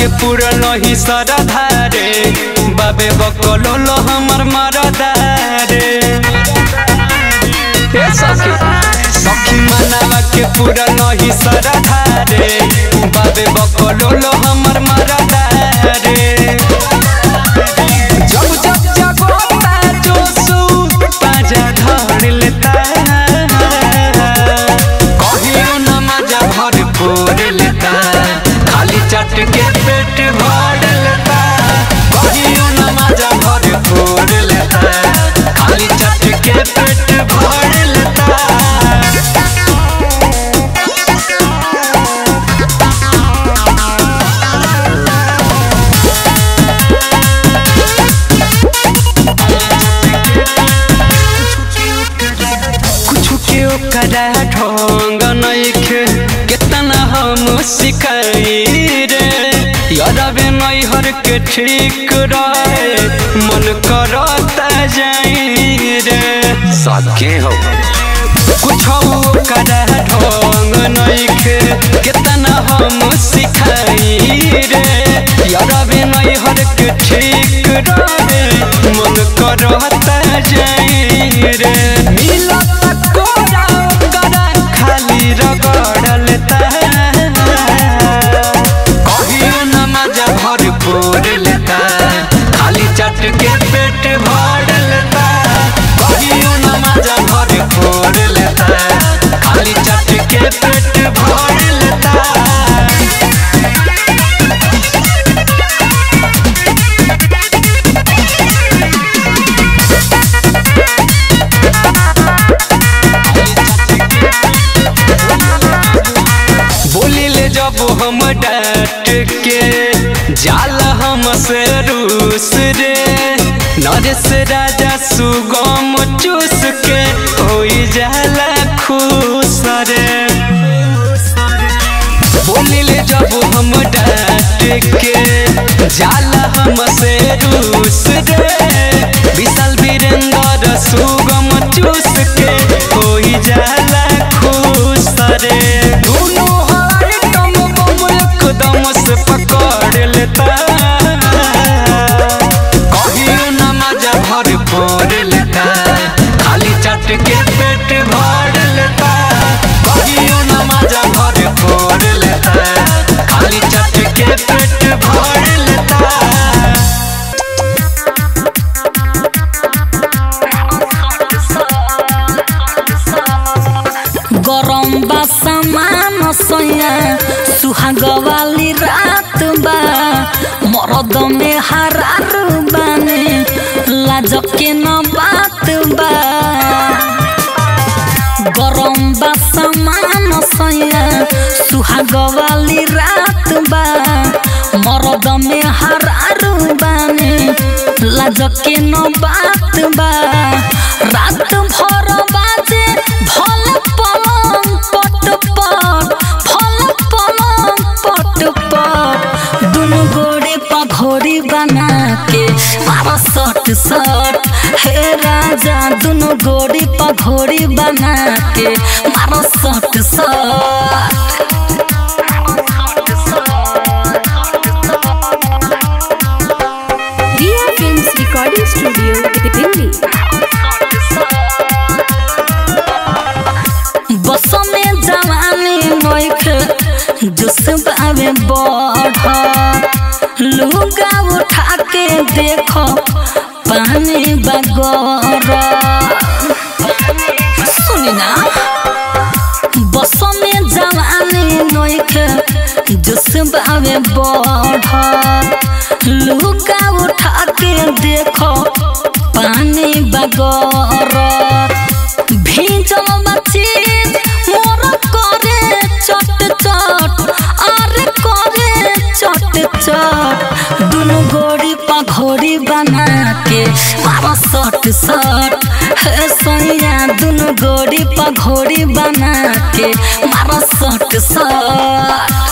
के पूरा नहीं सरधारे बाबे बकलोल हमर मरदारे सखी मनावा के पूरा नहीं सरधारे बाबे बकलोल हमर मरदारे जब जब जगोता जोसु पाजा धर लेता कहियो न मजा भरपूर लेता खाली चट के पेट भर लेता कहियो न मजा भरपूर लेता खाली चट के पेट भर लेता करा ढोंग नइखे कितना हम सिखाई रे यादवे नैहर के ठीक रहे मन करता जाई रे सके हो कुछ करा ढोंग नइखे कितना हम सिखाई रे यादवे नैहर के ठीक रहे मन करता जाई रे मिला रगड़ लेता कहियो न मजा भरपूर लेता खाली चट के पेट भर लेता कहियो न मजा भरपूर लेता खाली चट के पेट भर लेता जब हम डांट के जाल हम से रूस रे नरेश राजा सुगम चूस के होई जाला खुश रे बोलिले जब हम डांट के जाल हम से रूस रे विशाल वीरेंद्र सुगम चूस के होई जाला खुश रे एकदम से पकड़ लेता कहियो न मजा भरपूर लेता खाली चट के पेट भर लेता कहियो न मजा भरपूर लेता खाली चट के पेट भर लेता गरम बा सामान सोया सुहाग वाली रात बा मरद में हरार बाने लाज के न बात बा गरम बा सामान सोया सुहाग वाली रात बा मरद में हरार बाने लाज के न बात बा रात भर बाजे भल पलंग पट पट भल पलंग पट पट दुनु गोड़े पघोड़ी बना के मारा सट सट हे राजा दुनु गोड़ी पघोड़ी बना के मारा सट सट रिया फिल्म्स रिकॉर्डिंग स्टूडियो दिल्ली बस में जवानी नइखे जुस बावे बढ़ लुगा उठा के देखो पानी बगर सुनी ना बस में जवानी नइखे जुस बावे बढ़ लुगा उठा के देखो पानी बगर भीजल बची मोर करे चट चट अरे करे चट चट दुनु गोड़ी पघोड़ी बना के मारा सट सट हे सोया दुनु गोड़ी पघोड़ी बना के मारा सट सट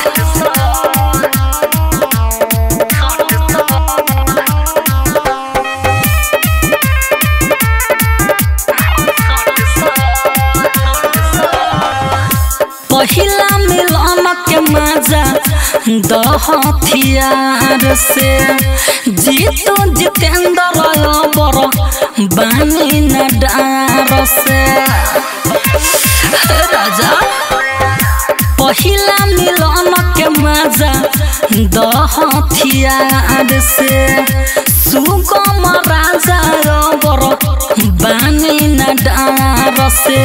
पहिला मिलन के मजा हथियार से जीतो जितेंद्र बर बानी न डार से राजा पहिला मिलन के मजा हथियार से सुगम राजा बर बानी न डार से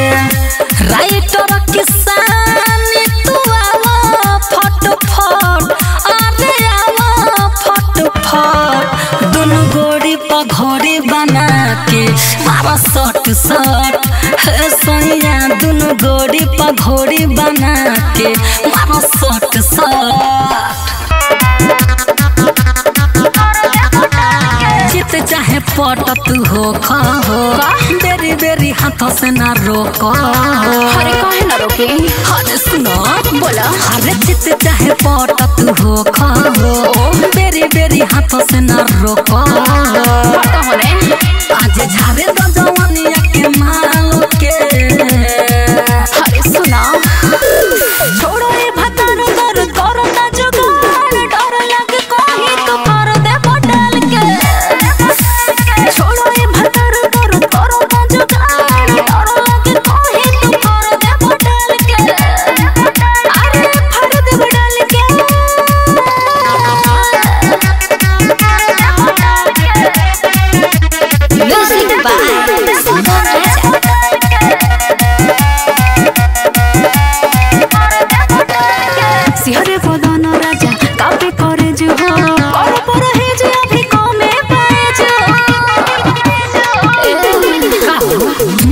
राइटर किसान तू आवा फटफट अरे आवा फटफट दोनों गोड़ी पघोड़ी बना के मारा सट सट सोया दोनों गोड़ी पघोड़ी बना के मारा सट सट चित चाहे पट तू हो खो बेरी बेरी हाथों से ना रोको अरे काहे ना रोके अरे सुनो बोला अरे चित चाहे पट तू हो खो बेरी बेरी हाथों से ना रोको पता होने आज झारे दो जवानिया के माल के अरे सुना छोड़ो ये भतार दर करो ना जुगाड़ डर लगे कोही तो कर दे बदल के छोड़ो ये भतार दर करो ना जुगाड़ डर लगे कोही तो कर दे बदल के अरे फड़ दे बदल के म्यूजिक बाय सुगम राजा सिहरे बदन राजा कापे करे जो कर पर हे जे अभी कमे पाए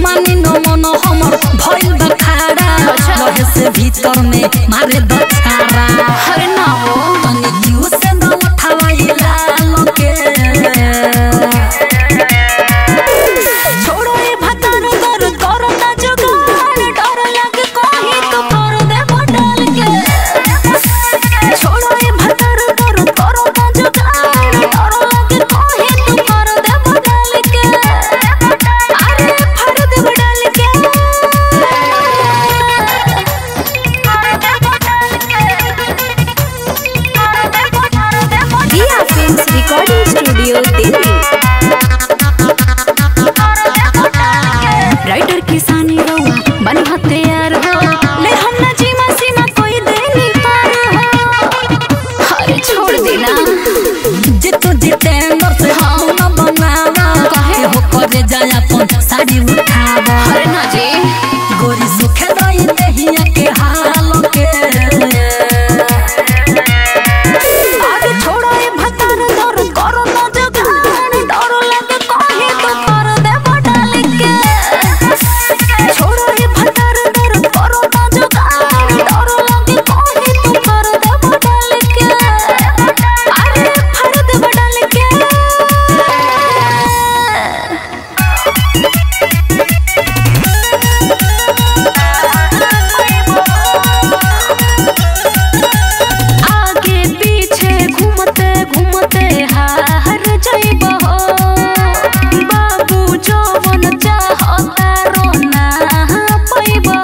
मानी न मन हमर भइल बखाड़ा लहे से भीतर में मारे दछारा अरे ना हो तनी जीव से न उठावाई लाल के छोड़ो ये भतार दर करो ना जुगाड़ डर लगे कोही तो कर दे बदल के छोड़ो ये भतार दर करो ना जुगाड़ डर लगे कोही तो कर दे बदल के अरे फड़ दे बदल के दिया films recording studio Delhi writer किसानी रहुआ बनी हथियार हो ले हम ना जीमा सीमा कोई दे नहीं पार हो अरे छोड़ देना जितु जितेंद्र से हम न बनावा काहे? हो करे जाय अपन साड़ी उठावा अरे ना जी गोरी सुखे रही देहिया के हाल के अरे छोड़ो ये भतार दर करो ना जुगाड़ डर लगे कोही तो कर दे बदल के छोड़ो ये भतार दर करो ना जुगाड़ डर लगे कोही तो कर दे बदल के अरे फड़ दे बदल के आगे पीछे घूमते घूमते हार जाइबो बाबू जवन चाहता रोना पैबो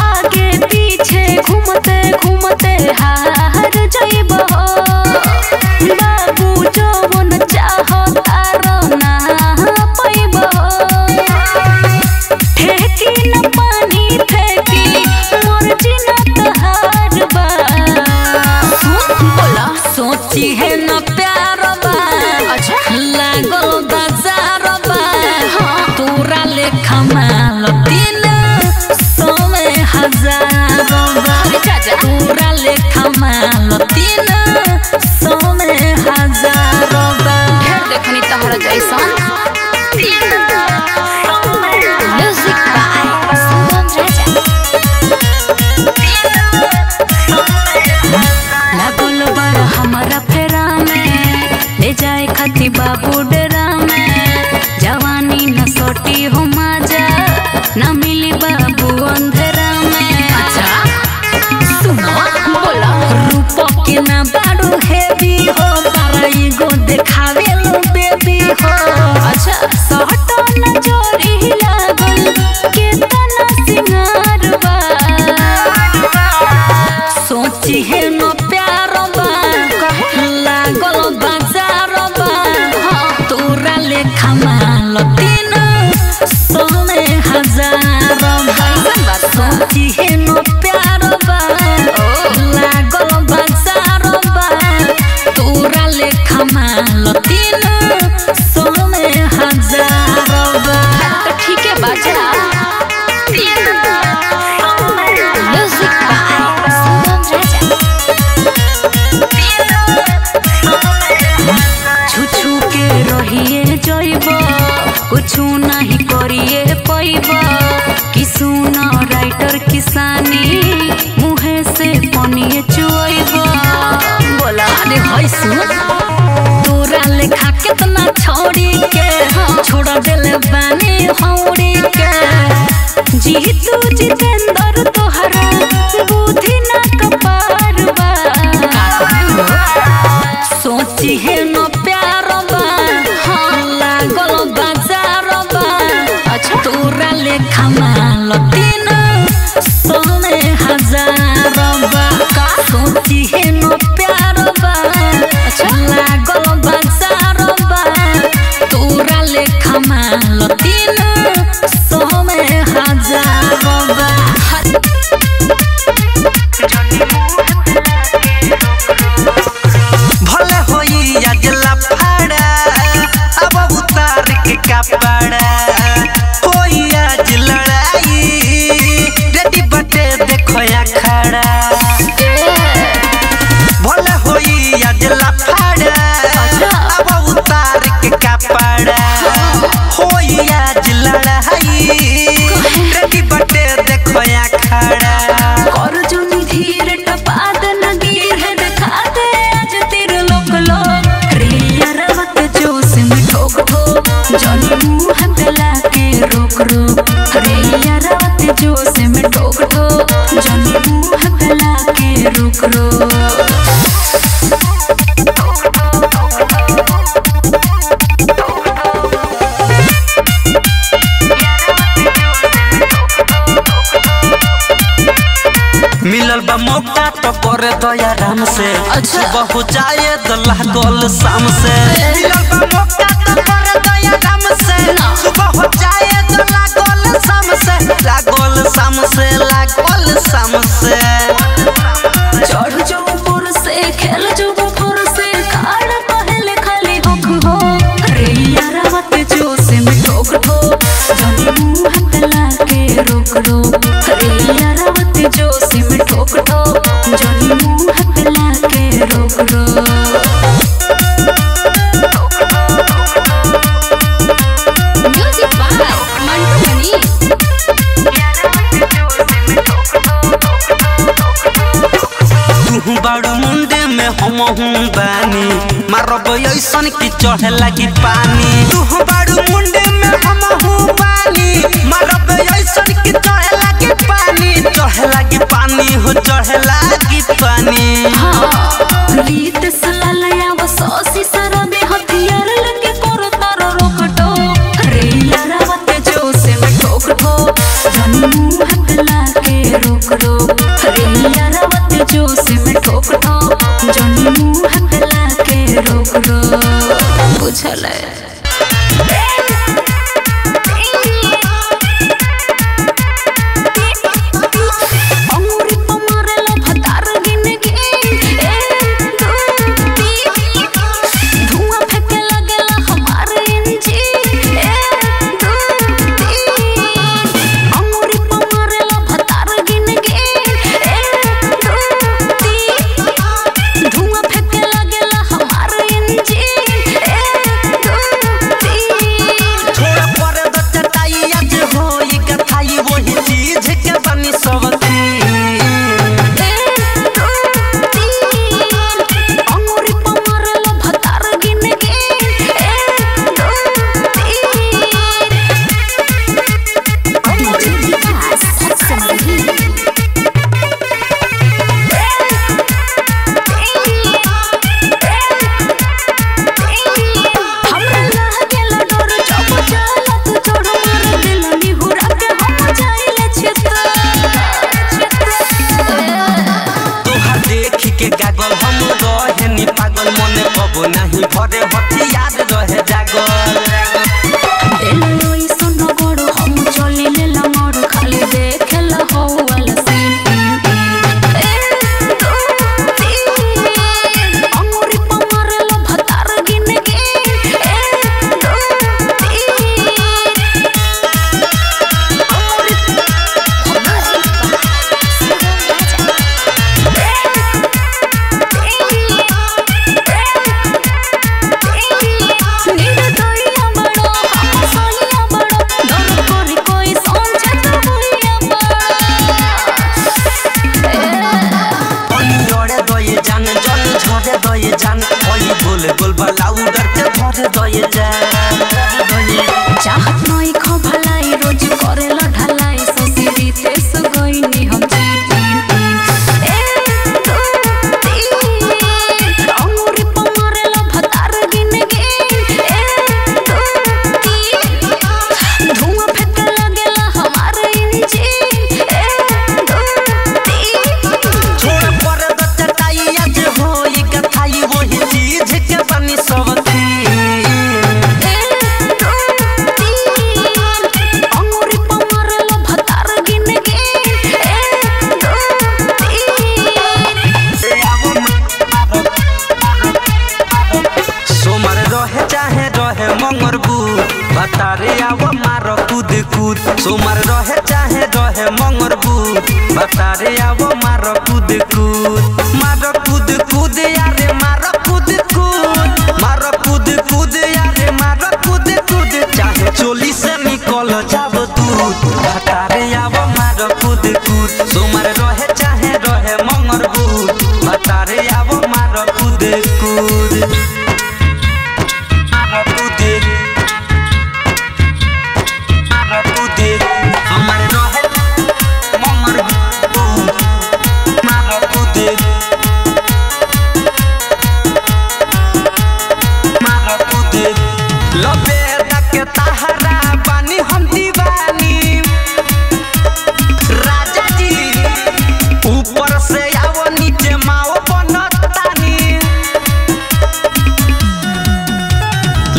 आगे पीछे घूमते घूमते हार जाइबो बाबू जवन चाहता रोना पैबो फेंकी न पानी फेंकी मोर जीना तहार बा बोला सोची है न प्यार बा अच्छा लागल बाजार बा हाँ। तोरा लेखा माल 300 में 1000 बा अरे चाचा तोरा लेखा माल 300 में 1000 बा ढेर देखनी तहरा जैसन म्यूजिक बाय सुगम राजा लागल बड़ हमारा फेरा में ले जाए खाती बाबू डरा में जवानी न सोटी हो माजा न मिली बाबू अंधेरा में अच्छा सुनो बोला रूप के ना बाड़ू हेवी हो पाराई गो देखावे लो बेबी हो अच्छा सहटो न जोरी लागल केतना सिंगार बा चुआइबा बोला अरे होई सुन तोरा लेखा कितना छोड़ी के छोड़ देले बानी हौड़ी के जीतू जितेंद्र तोहरा बुद्धि ना कपारबा सोची है न प्यार बा लागल बाजार बा अच्छा तोरा लेखा माल 300,000 बा सोची है न प्यार बा अच्छा लागल बाजार बा तोरा लेखा माल 300,000 बा भले होई अजला फाड़ा अब उतार के कपड़ा होई आज लड़ाई रेडी बटे देखो या खड़ा भले होई अजला फाड़ा अब उतार के कपड़ा होई आज लड़ाई रेडी बटे देखो या खड़ा कर जोनी धीर टपाद न गिर है दिखा दे आज तेरे लोक लोक रिया रवत जोश में ठोक ठोक जोनी मुंह गला के रोक रोक रिया रवत जोश में ठोक ठोक जोनी मुंह गला के रोक रोक मिलल बा मौका तो करे दया राम से सुबह हो जाए दल्ला गोल शाम से मिलल बा मौका तो करे दया राम से सुबह हो जाए दल्ला गोल शाम से लागोल शाम से लागोल शाम से चढ़ जो पुर से खेल जो पुर से खाड़ पहले खाली होख हो रिया रवत जोश में ठोक ठोक जोनी मुंह गला के रोक रोक रिया रवत जोश में ठोक ठोक जोनी मुंह गला के रोक रोक म्यूजिक बाय मंटू मनी तू बाड़ू मुंडे में हम हूँ बानी मारब ऐसन की चढ़े लगी पानी तू बाड़ू मुंडे में हम हूँ बानी मारब ऐसन की चढ़े लगी पानी हो चढ़े लगी पानी रीत सलालया वसोसी सरबे हथियार लगे करो तारो रोकटो रिया रवत जोश में ठोक ठोक जोनी मुंह गला के रोक रोक रिया रवत जोश में ठोक ठोक जोनी मुंह गला के रोक रोक बुझले अंगूरी पमारेला भतार गिन गिन 1 2 3 धुआं फेंके लगेला हमार इंजन 1 2 3 अंगूरी पमारेला भतार गिन गिन 1 2 3 धुआं फेंके लगेला हमार इंजन 1 2 3 बलाउडर के भर दए जा चाहत नहीं खो भलाई रोज करेला ढलाई ससुरी ते सगइनी हम अंगूरी पमारेला भतार गिन गिन धुआं फेंके लगेला हमार इंजन छोड़ पर द चटाई आज होई कथाई वही चीज के बनी सब भतारे आव मार कूद कूद सोमर रहे चाहे रहे मंगरबू भतारे आव मार कूद कूद यारे मार कूद कूद यारे मार कूद चाहे चोली से निकल जाब तू भतारे आव मार कूद सोमर रहे चाहे रहे मंगरबू भतारे आव मार कूद लबेदा के तहरा बानी हम दीवानी राजा जी ऊपर से आओ नीचे माओ बनतानी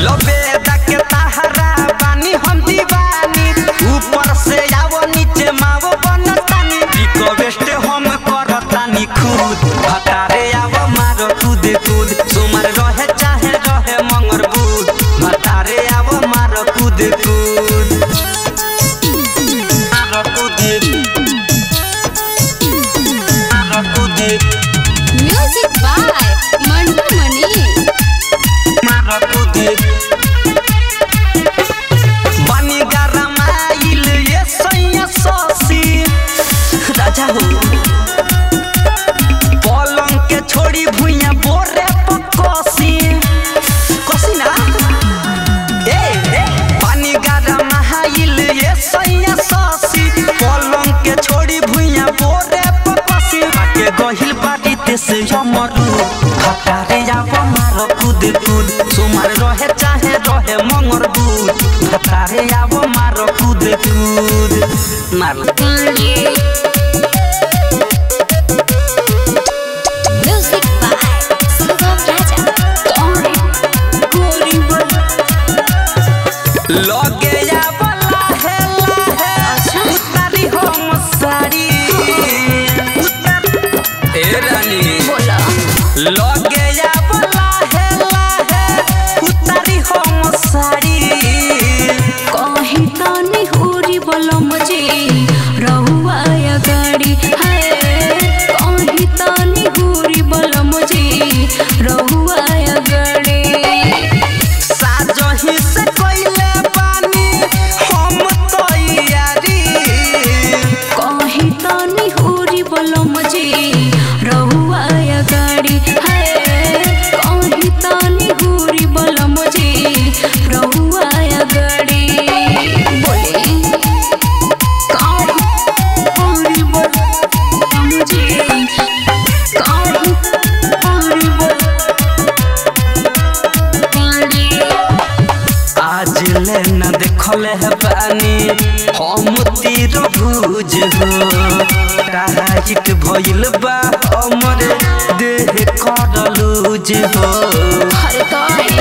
लबेदा के तहरा बानी हम दीवानी ऊपर से आओ नीचे माओ बनतानी रिक्वेस्ट हम करतानी खुद भतारे आओ मारो कूद सोमर रहे चाहे रहे मंगरबूद भतारे आवो मारो कूद म्यूजिक बाय मंटू मनी मारो कूद बनी गरमाइल ये सैया ससी राजा हो पलंग के छोड़ी भुइया बोरे पकोसी कोसिना पानी गरम हाइल ये सैया ससी पलंग के छोड़ी भुइया बोरे पकोसी के गहिल बाटी से हमरू भतारे आव मारो कूद सोमर रहे चाहे रहे मंगरबूद भतारे आव मारो कूद मार म्यूजिक बाय सुगम राजा लगे आबला है उतारी हम साड़ी ए रानी बोला लगे आबला है उतारी हम साड़ी कहीं तानी होरी बोलो मुझे रहुआ या गाड़ी है कहीं तानी होरी बोलो मुझे रहुआ या गाड़ी साजही से कोइले पानी हम तैयारी कहीं तानी होरी बोलो मुझे रहुआ या गाड़ी है कहीं तानी होरी बोलो मुझे रहुआ या गाड़ी बोले होरी बोलो मुझे होरी आज ले न देखले है पानी हम तीर भूज हो टाइट भइल बा हमरे देह करलूज हो हरे ताई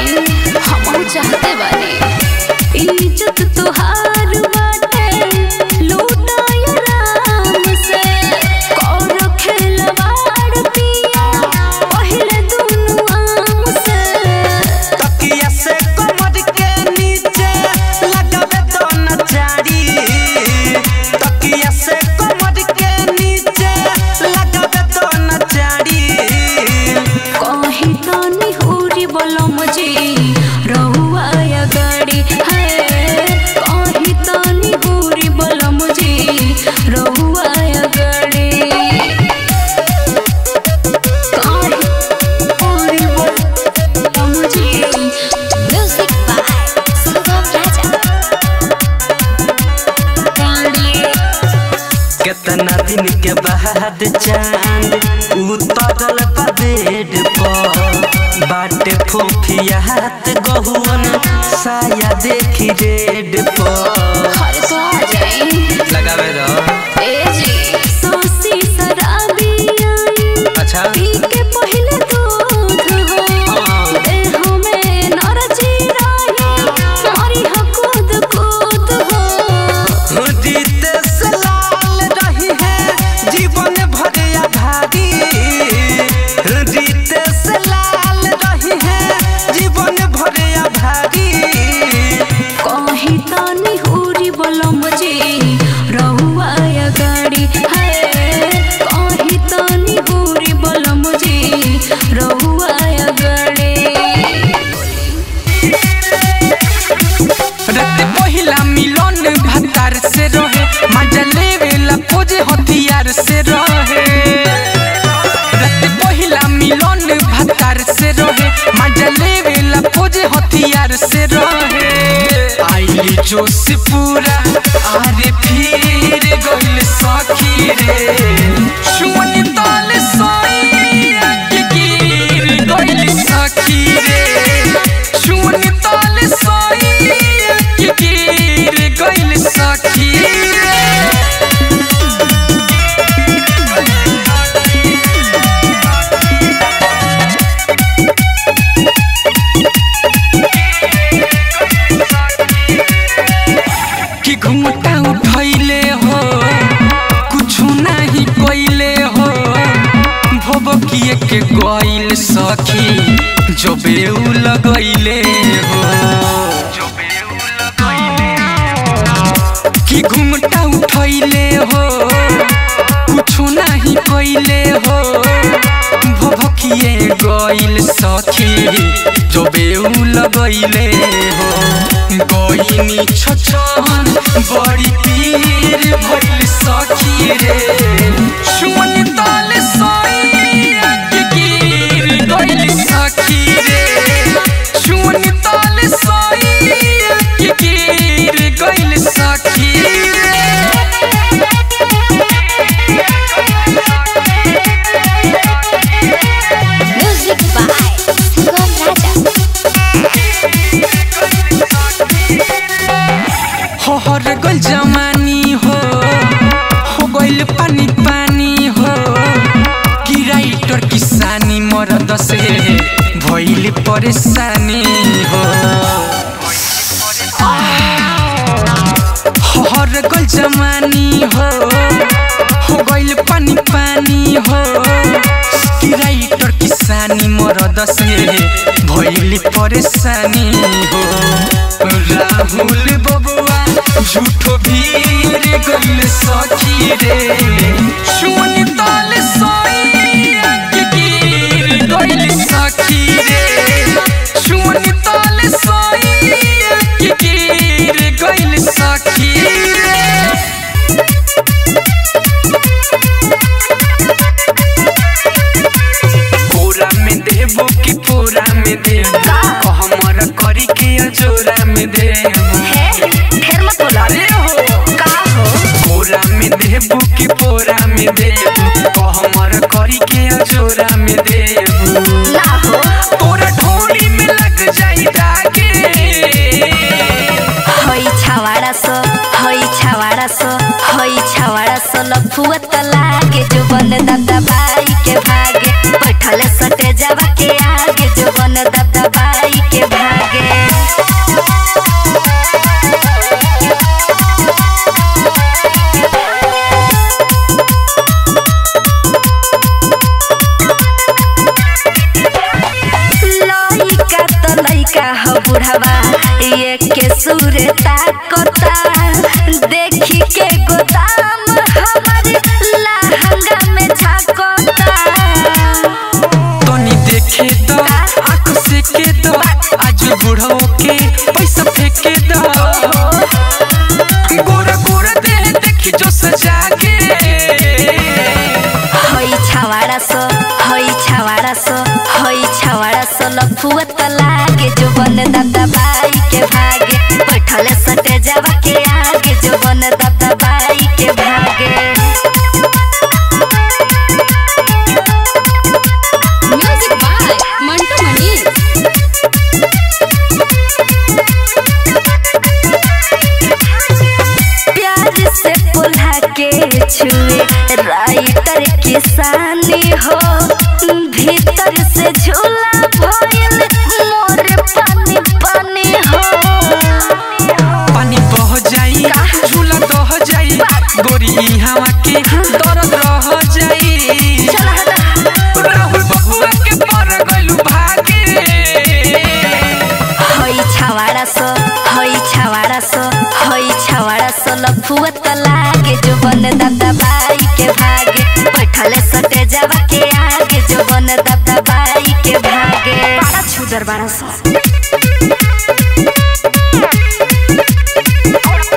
हम चाहते बानी इज्जत तुहार बाटे लूटाय राम से कौन खेलवाड़ पिया पहले दुनु आम से तकिया से कमर के नीचे लगावे तो नचारी तकिया से कमर के नीचे लगावे तो नचारी कहीं तानी होरी बोलो मुझे रहुआ या गाड़ी है कहीं तानी होरी बोलो मुझे रहुआ या गाड़ी कहीं होरी बोलो मुझे दिन के बाद चांद उतरल बा बेड पर बाटे फोफियात गहुवन साया देखी रेड पर अरे तो आ जाई लगावे दो ए जी सोसी शराबी आई अच्छा पी के पहले दूध हो देह में नरची रही मारी हकूद कूद हो जीते से लाल रही है जीवन भर आभारी जीते से लाल रही है जीवन भर आभारी कहीं तो निहुरी बोलम जी रहुआ या गाड़ी है कहीं तो निहुरी बोलम जी रहुआ या गाड़ी रत पहिला मिलन भतार से रहे मजा लेवेला पोजे हथियार से रहे रत पहिला मिलन भतार से रहे मजा लेवेला पोजे हथियार से रहे आइली जोश पूरा आरे फिर गइल सखी रे सुमन ताल साइया के गिर गइल सखी रे सुमन ताल साइया के गिर गइल सखी रे कि घुमटा उठैले हो कुछ नहीं कइले हो भबकिए के गइल सखी जबे उ लगैले हो कि घुमटा उठैले हो कुछ नहीं कइले हो भबकिए गइल सखी जबे उ लगैले हो गइनी छछन बड़ी पीर भइल सखी रे सुमन ताल साइया के गिर गइल सखी रे सुमन ताल साइया के गिर गइल सखी रे म्यूजिक बाय सुगम राजा हर गल जमानी हो गइल पानी पानी हो कि राइटर किसानी मरद से भइल परेशानी हो हर गल जमानी हो गइल पानी पानी हो कि राइटर किसानी मरद से भइल परेशानी हो राहुल बबुआ झूठो भीड़ गइल सखी रे सुमन ताल साइया के गिर गइल सखी रे सुमन ताल साइया के गिर गइल सखी रे पूरा में देबो कि पूरा में देबो हमर करी के अजोरा में देबो फिर मत बोला अरे हो का हो पूरा में देबो कि पूरा में देबो हमर करी के अजोरा में देबो ना हो तोरा ढोली में लग जाई दागे हई छावाड़ा सो लफुआ त लागे जो बन दादा बाई के भागे बैठल सटे जावा के आगे जो बन दादा बाई के भागे लइका त लइका ह बुढ़ावा ये के सुरे ताकता देखी के गोदाम हमारे लहंगा में झाकता तनी देखे दो आँख से के दो आज बुढ़ो के पैसा फेंके दो गोरा गोरा दे देखी जो सजा के हई छावाड़ा सो लफुआ त लागे जो बन दादा बाई के भागे बैठल सटे जावा के आगे जो बन दादा बाई के भागे छुए राइटर किसानी हो भीतर से झूला भइल मोरे पानी पानी हो पानी बह जाई झूला दह जाई गोरी हवा के दर्द रह जाई राहुल बबुआ के पर गइलू भागे हई छवाड़ा सो लफुआ त लागे जो बन दादा बाई के भागे बैठले सटे जावा के आगे जो बन दादा बाई के भागे बड़ा छुदर बड़ा सो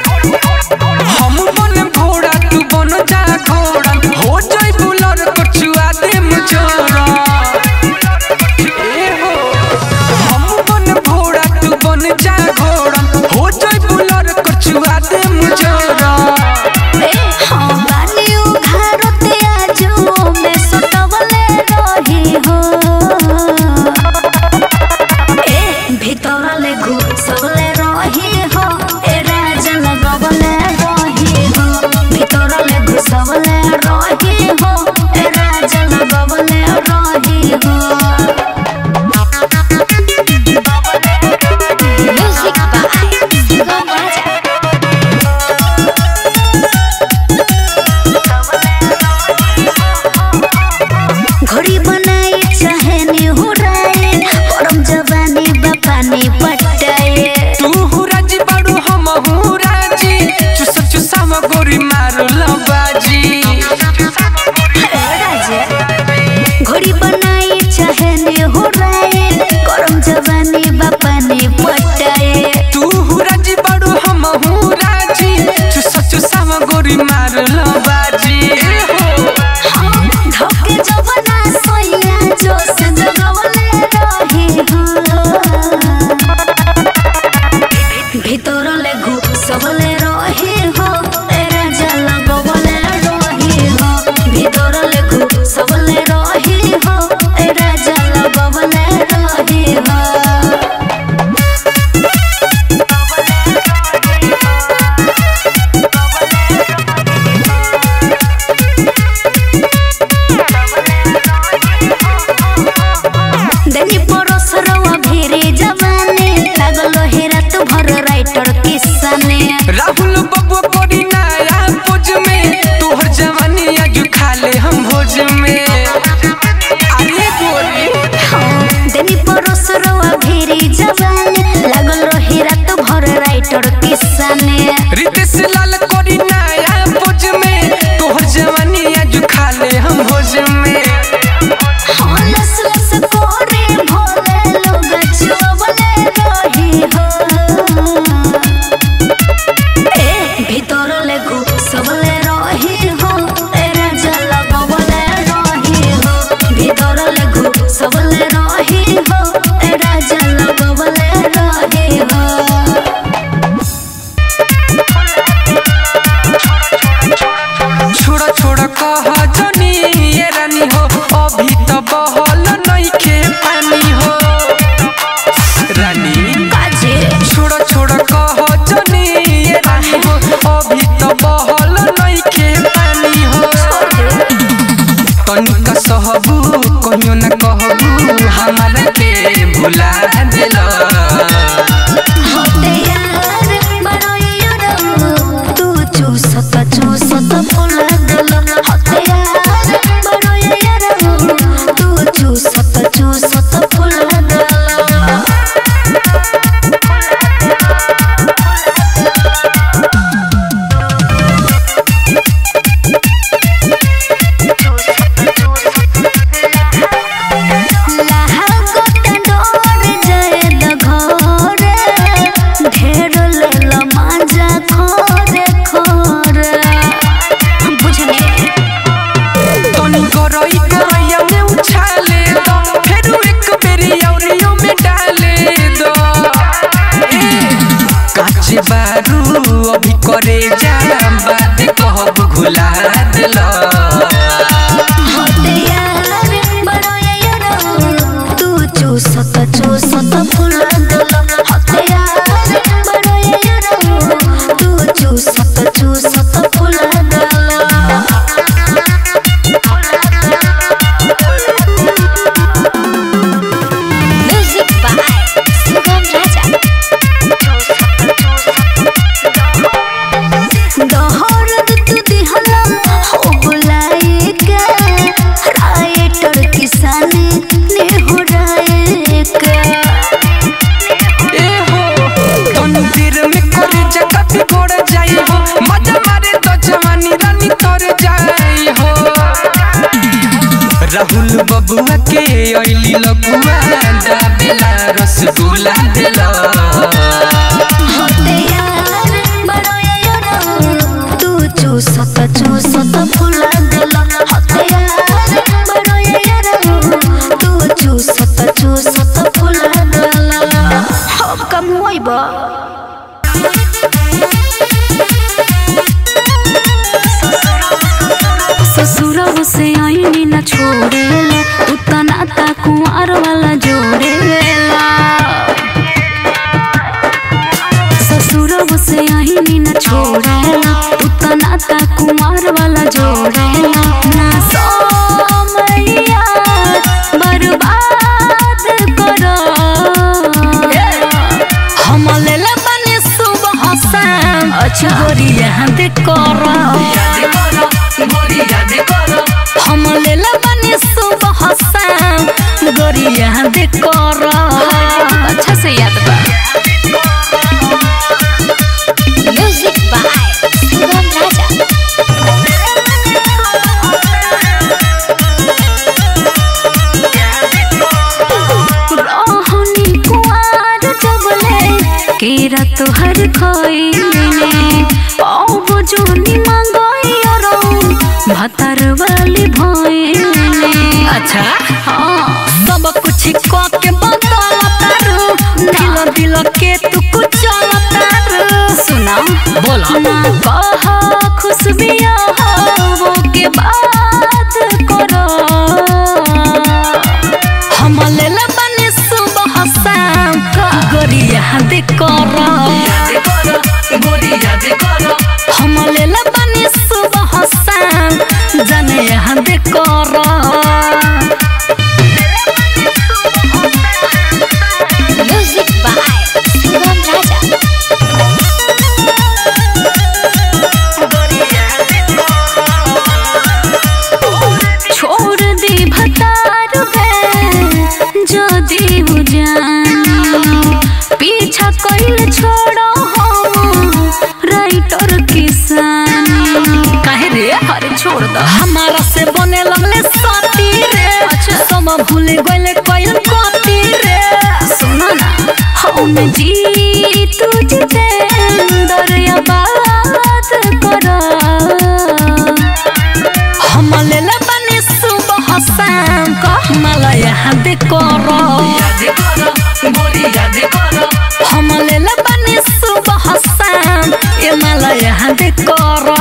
हम बन घोड़ा तू बन जा घोड़ा हो जाई बुलर कचुआ दे मुजरा ए हो हम बन घोड़ा तू बन जा घोड़ा हो जाई बुलर कचुआ दे मुजरा हम बानी उघारते आजू में सटवले रही हो भीतर ले घुसवले रही हो ए राजा लगवले रही हो भीतर ले घुसवले रही हो ए राजा लगवले रही हो म्यूजिक बाय सुगम राजा घड़ी बनाई चाहे निहुराए परम जवानी बपानी पटाए तू हुराजी बाड़ू हम हुराजी चुसा चुसा म गोरी मारो लबाजी घड़ी बनाई चाहे निहुराए परम जवानी बपानी पटाए तू हुराजी बाड़ू हम हुराजी चुसा चुसा म गोरी मारो लबाजी धोके जवना सोया जो से जगवले रही हो भीतर ले घुसवले रही हो ए राजा लगवले रही हो भीतर ले घुसवले रही हो ए राजा लगवले रही हो देनी परोसरवा भेरे जवाने लागलो हेरा तू भर राइटर किसने राहुल बबुआ कोरी नया पोज में तोहर जवानी आज खा ले हम भोज में अरे गोरी देनी परोसरवा भेरे जवाने लागलो हेरा तू भर राइटर किसने रितेश लाल कोरी नया पोज में तोहर जवानी आज खा ले हम भोज में लस लस कोरे भोले लोग चुवले रही हो भीतर ले घुसवले रही हो ए राजा लगवले रही हो भीतर ले घुसवले रही हो ए राजा लगवले रही हो छोड़ा छोड़ा कह जनी ये रानी हो अभी तो बहल नइखे पानी हो रानी काजे छोड़ा छोड़ा कह जनी ये रानी हो अभी तो बहल नइखे पानी हो तनिका सहबू कहियो न कहबू हमारा के भुला देला होते यार बड़ो यार तू चूसत फुला दल होते यार बड़ो यार तू चूसत फुला दल लाहा गोटा डोर जाए द के ए हो तनी देर में करे जगह बिगड़ जाई हो मजा मारे तो जवानी रानी तर जाई हो राहुल बबुआ के ओइली लबुआ दाबेला रसगुल्ला देला होते यार बड़ो यार तू चूसत फुला देला होते यार बड़ो यार तू चूसत फुला देला हम कम होइबा ससुरव से आईनी न छोड़ेला उतना ता कुंवर वाला जोड़ेला ससुरव से आईनी न छोड़ेला उतना ता कुंवर वाला जोड़ेला ना सोमैया बर्बाद करो हम लेला बने सुबह शाम अच्छा गोरी यहाँ देख करो हम लेला बने सुबह शाम गोरी यहाँ देख करो अच्छा से याद बा म्यूजिक बाय सुगम राजा रोहनी कुआर जबले केरा तोहर खोइने औ जोनी मंगोई भातर वाली भोइने अच्छा हाँ सब कुछ को के बदला तारू दिल के तू कुछ चला तारू सुना बोला ना कहा खुशबिया वो के बात करो हम लेला बने सुबह शाम गोरी यहाँ देख करो हम लेला बने सुबह शाम जाने यहाँ देख करो म्यूजिक बाय सुगम राजा छोड़ दी भतार जो दीव जानी पीछा कइल छोड़ो हम राइटर किसानी काहे रे अरे छोड़ दो हमारा से बने लगले साथी रे अच्छा सब भूले गइले कइल कती रे सुनो ना हम जी तुझे दरिया बात करो हम लेला बने सुबह शाम को मला यहाँ देख करो हम लेला बने सुबह शाम ये मला यहाँ देख करो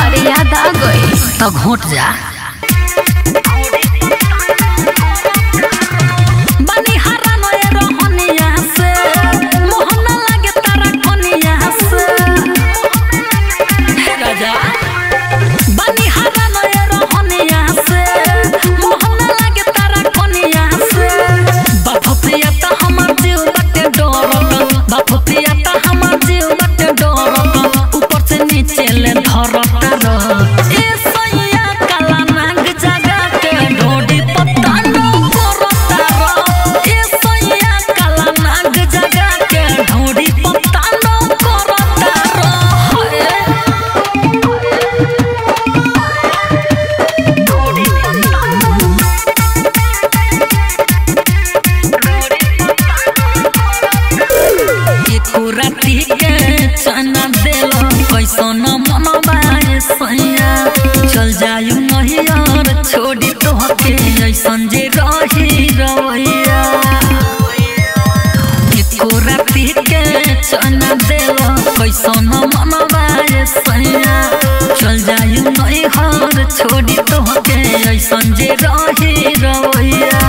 अरे याद आ गई तो घोट जा बनी हरा नए रोहनी यहाँ से मोहन लागे तारा कोनी यहाँ से राजा बनी हरा नए रोहनी यहाँ से मोहन लागे तारा कोनी यहाँ से बाप प्रिया तो हमार जीव बटे डरत बाप प्रिया तो हमार जीव बटे डरत ऊपर से नीचे ले धरत ए सैया काला नाग जगा के ढोडी पत्ता नो करत ए सैया काला नाग जगा के ढोडी पत्ता नो करत राती के चना देलो कैसन मनबा सैया चल जायु नहीं यार छोड़ी तोहके ऐसन जे रही रवैया एको राती के चना देलो कैसन मनबा सैया चल जायु नहीं यार छोड़ी तोहके ऐसन जे रही रवैया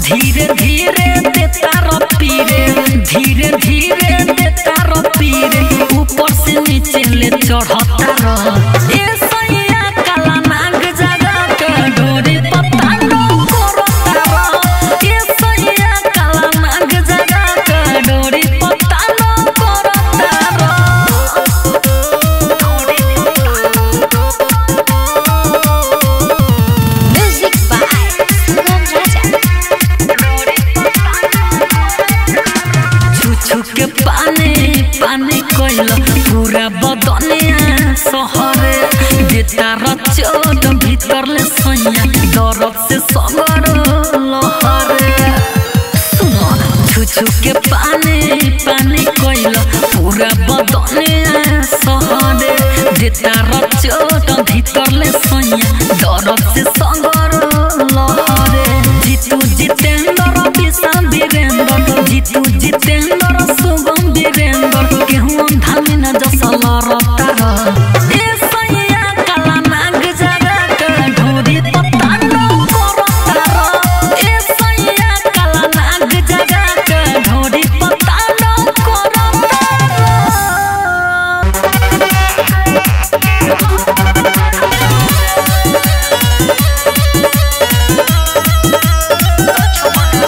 धीरे धीरे देता रपीरे धीरे धीरे देता रपीरे ऊपर से नीचे ले चढ़ता रह ए सैया काला नाग जगा के डोरी पत्ता नो करता रह ए सैया काला नाग जगा के डोरी पत्ता नो करता रह म्यूजिक बाय सुगम राजा कोइल पूरा बदने सहरे देता रचोट भीतर ले सैया दर्द से सबर लहरे सुनो छुछु के पानी पानी कोइल पूरा बदने सहरे देता रचोट भीतर ले सैया दर्द से सबर लहरे जीतू जितेंद्र विशाल वीरेंद्र जीतू जितेंद्र सुगम वीरेंद्र केहू धामी न जसल रतार ए सैया काला नाग जगा के ढोरी पतानो करतार ए सैया काला नाग जगा के ढोरी पतानो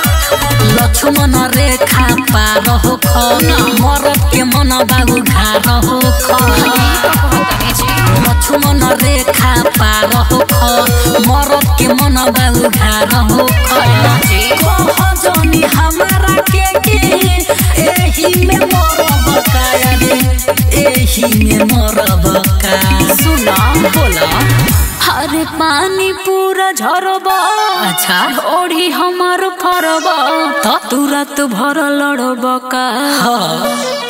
लक्ष्मण रेखा पार हो मरद के मन बाबू घार हो लक्ष्मण रेखा पार हो मरद के मन बाबू घार हो जनी हमारा के एही में मरब का एही में मरब का सुना बोला हरे पानी पूरा झरबा अच्छा ओढ़ी हमार फरबा तो तुरंत भर लड़बा का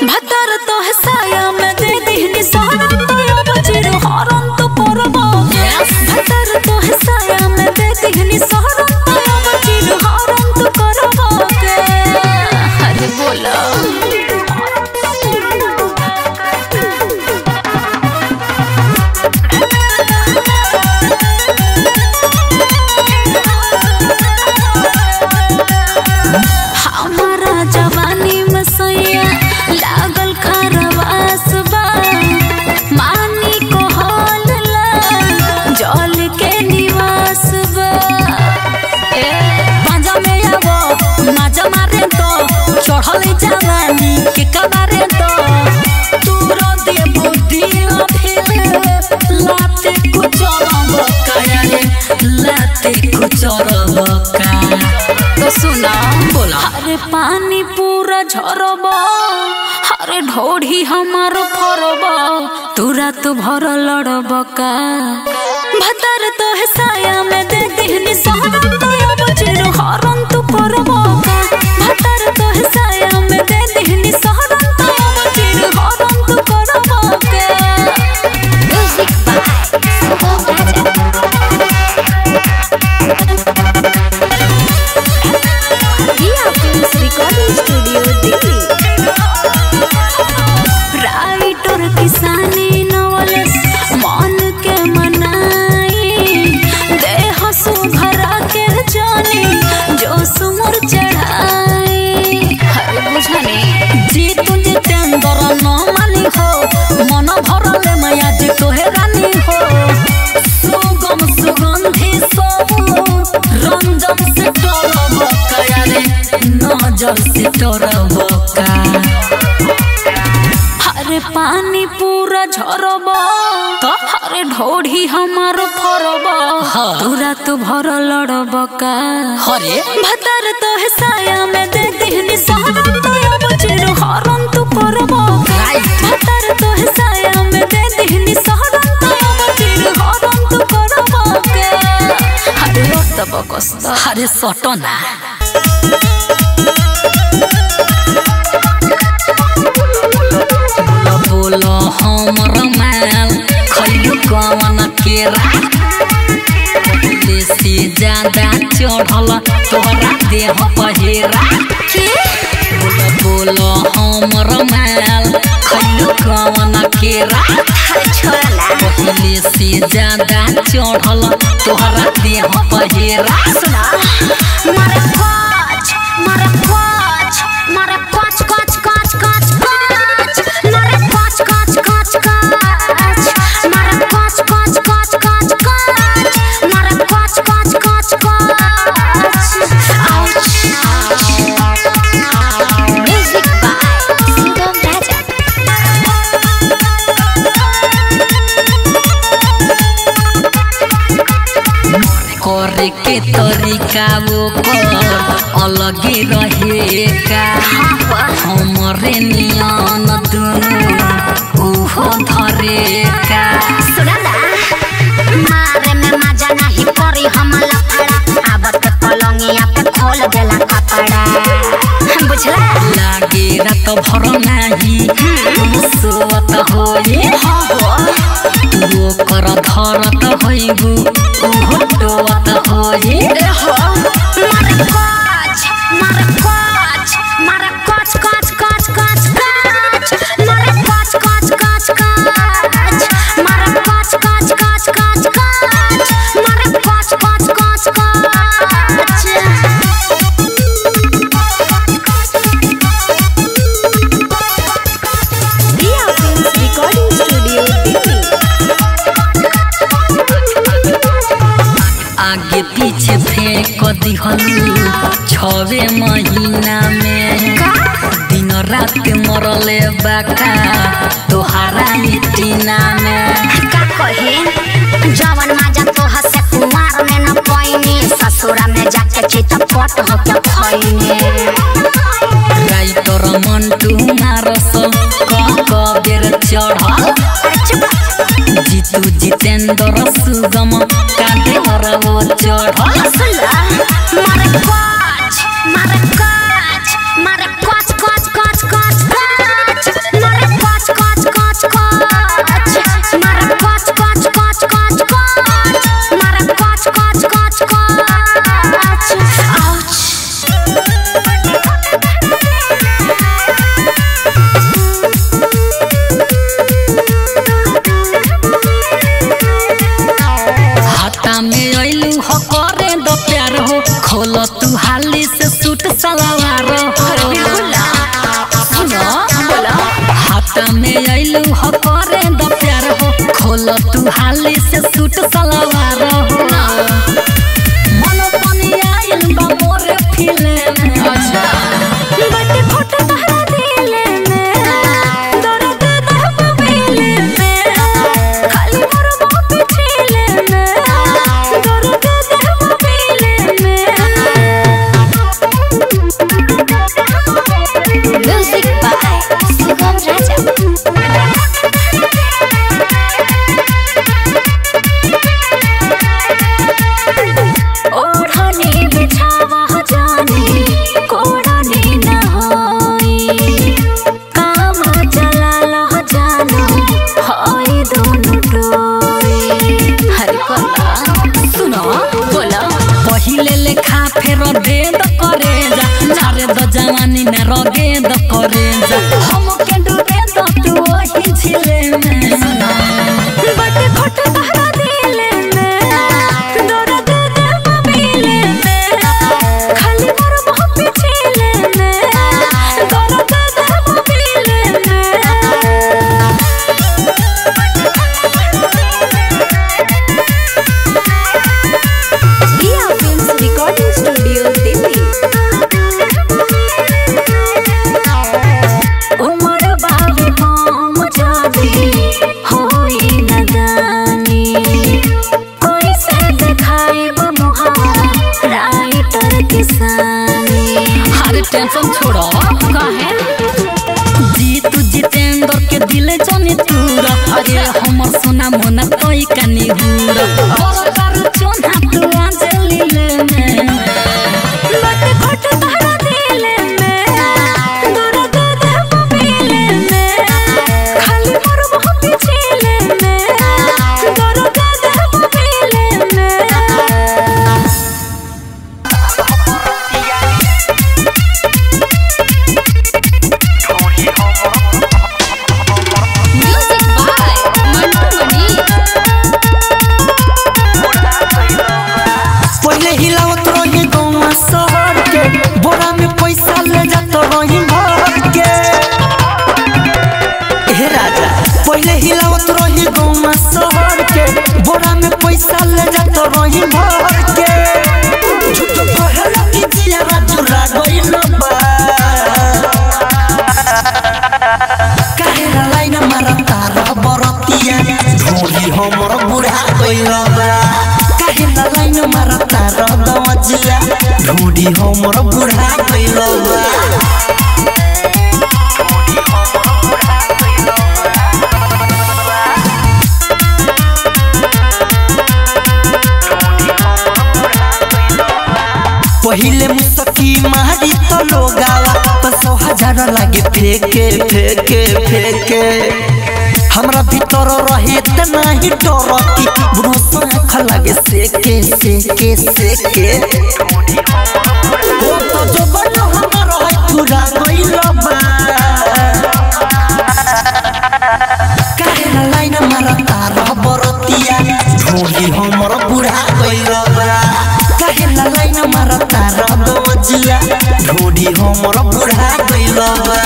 भतर तो है साया में दे दीनी सहरा तो अब चिर हरन तो परबा भतर तो है साया में दे दीनी सहरा तो अब चिर हरन तो करबा के हरे बोला हमारा जवानी में सैया लागल खरवास बा मानी को हौलला जल के निवास बा पांजा में आवो माजा मारे तो चढ़ल जवानी के कबारे तो तूरो दे बुद्धि फिर लाते कुचरब का रे लाते कुचरब का तो सुना बोला हरे पानी पूरा झरबा हरे ढोढ़ी हमार फरबा तुरंत भर लड़बा का भतर तो है साया में दे दीनी सहरा तो अब चिर हरन तो करबा का भतर तो है साया में दे दीनी सहरा तो अब चिर हरन तो करबा का music by recording studio Delhi writer किसानी नवलस मन के मनाई देह सुघरा के जानी जो सुमर चढ़ाई हरे बुझानी जी तुझ तेंदर न मानी हो मन भरले माया जी तोहे रानी हो सुगम सुगंधी सब रंजन से टरब का रे नजर से टरब का हरे पानी पूरा झरबा तो हरे ढोढ़ी हमार फरबा तुरंत भर लड़बा का हरे भतर तो है साया में दे दीनी सहरा तो अब चिर हरन तो करबा भतर तो है साया में दे दीनी सहरा तो अब चिर हरन तो करबा के हरे तब कष्ट हरे सटना बोलो हमर माल खैलू कवन केरा देसी ज्यादा चढ़ल तोहरा देह पहेरा बोलो हमर माल खैलू कवन केरा पहले से ज्यादा चढ़ल तोहरा देह पहेरा मारे पाँच मारे पाँच मारे पाँच काच काच काच काच मारे पाँच काच काच काच मारे पाँच काच काच काच काच मारे पाँच काच काच काच म्यूजिक बाय सुगम राजा करे के तरीका वो अलगे रहेगा हमरे नियन दुनु हो धरे का सुना ना मारे में मजा नहीं परी हम लफड़ा आबत पलंगिया पे खोल देला कपड़ा बुझला लागे रात भर नाही सोत होई हो तू कर धरत होइबू होटोत होई हो मारे कोच मारे कोच मारे कोच कोच कोच कोच कोच मारे कोच कोच कोच कोच मारे कोच कोच कोच कोच कोच मारे कोच कोच कोच कोच Dia Films Recording Studio Delhi. आगे पीछे फेंक दिहलू 6 महीना में दिन रात मरले बाका तोहारा मिटीना में का कहे जवन माजा तो हसे कुमार में न पाइनी ससुरा में जाके चितपट होके खइनी राइटर मंटू मारस बेर चढ़ जीतू जितेंद्र सुगम कांटे हरवो चढ़ मारे कोच मारे कोच मारे कोच कोच कोच कोच कोच मारे कोच कोच कोच कोच मारे कोच कोच कोच कोच कोच मारे कोच कोच कोच कोच आउच हाथा में अइलू हो करे दो प्यार हो खोल तू हाली से सूट सलवार हो सुनो हाथा में अइलू हो करे दो प्यार हो खोल तू हाली से सूट सलवार हो मन पनी आइल बा मोरे फिले में बटे फोटो तहरा दिले में दर्द दहब मिले में खाली मोर बाप छीले में दर्द दहब मिले में म्यूजिक बाय सुगम राजा ओढ़नी बिछावा जानी कोड़नी न होई काम चला लह जानो होई दोनों डोई हर कोला सुनो बोला पहिले लेखा फेर दे द करे जा नारे द जवानी में रगे द करे जा हम के डूबे द तू वही झिले में बटे फोटो तहरा दिले में दर्द दहब मिले में खाली मोर बाप छीले में दर्द दहब मिले में Dia Films Recording Studio Delhi. उमर बाबे हम जाबे होई नदानी कोई से देखाई मुहा राइटर किसानी हर टेंशन छोड़ो कहे जीतू जितेंद्र के दिल जानी तूरा अरे हमर सोना मोना तोई कानी हुरा और कर चोना तू अंजलि ले में बटे फोटो तहरा दिले में दर्द दहब मिले में खाली मोर बाप छीले में दर्द दहब मिले में म्यूजिक बाय मंटू मनी पहले हिलावत रही गौवा शहर के बोरा में पैसा ले जात रही भर के हे राजा पहले हिलावत रही गौवा शहर के बोरा में पैसा ले जात रही भर के झूठ कहला कि जिया चुरा गइल बा काहे लाइन मारा तारा बरतिया ढोली हमर बुढ़ा गइल बा काहे लाइन मारा तारा दवजिया ढोली हमर बुढ़ा गइल बा पहिले मुसकी मारी तो लोगावा 5,000 लागे फेके फेके फेके हमरा भीतर रहे त नाही डर की भरोसा आँख लागे सेके सेके सेके ओ तो जो बनो हमरा है पूरा गइल बा काहे लाइन मारा तार बरतिया ढोली हमर बुढ़ा गइल बा काहे लाइन मारा तार दवजिया ढोली हमर बुढ़ा गइल बा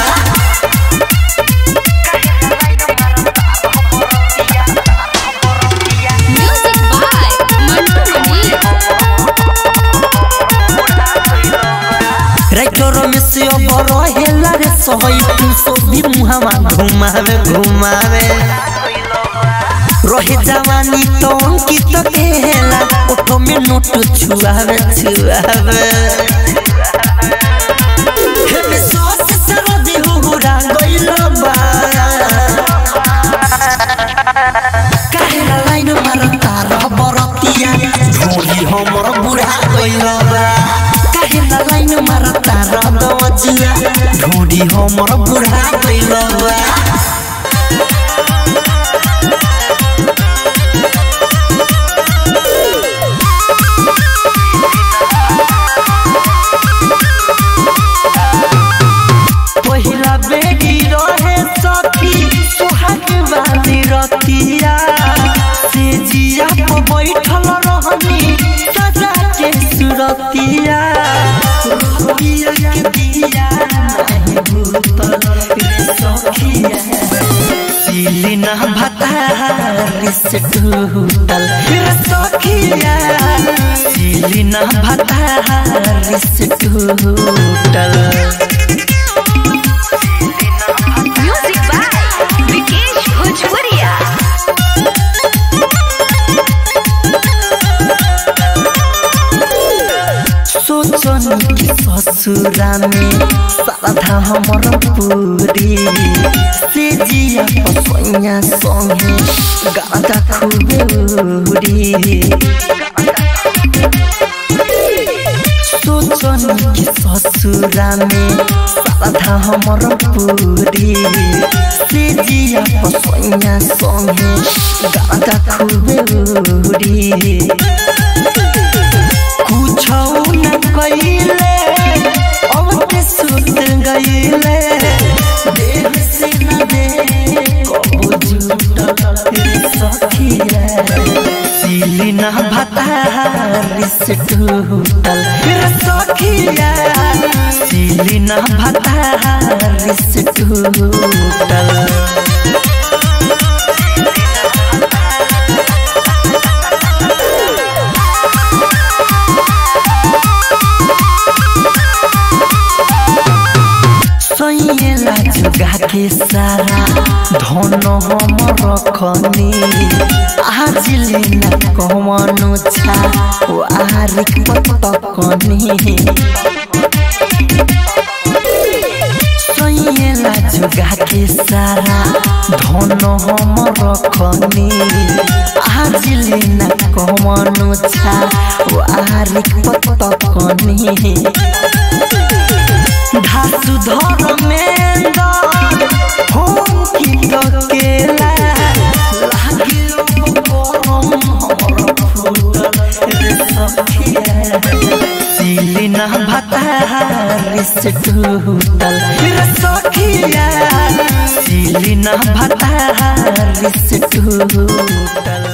राइटरो में से अब रहेला रे सहई तू सो भी मुहावा घुमावे घुमावे रहे जवानी तो अंकित केला ओठो में नोट छुआवे छुआवे हे में सोस सरदी हुरा गइल बा काहे लाइन मार तार बरतिया ढोली हमर बुढ़ा गइल बा काहे लाइन मार तार दवजिया ढोली हमर बुढ़ा गइल बा पहिला बेटी रहे सखी सुहाग वाली रतिया से जिया पर बैठल रहनी सजा के सुरतिया रतिया के दिया नहीं भूतल रे सखिया सिली ना भतारी से टूटल रे सखिया सिली ना भतारी से टूटल म्यूजिक बाय विकेश भोजपुरिया। सोचन की ससुरा में साधा हमर पूरी से जिया पसैया संगे गादा खूबे उड़ी सोचन की ससुरा में साधा हमर पूरी से जिया पसैया संगे गादा खूबे उड़ी कुछौ न कइले अब के सुत गइले देह से न दे कबो जुटल रे सखिया सिली न भतारी से टूटल रे सखिया सिली न भतारी से टूटल सैला जुगा के सारा धन हम रखनी आज लेना कमनो छा वारिक पतकनी सैला जुगा के सारा धन हम रखनी आज लेना कमनो छा वारिक पतकनी धासु धर्मेंद्र होम की केला लागियो गरम हमर फूटल रे सखिया सिली ना भतारी से टूटल रे सखिया सिली ना भतारी से टूटल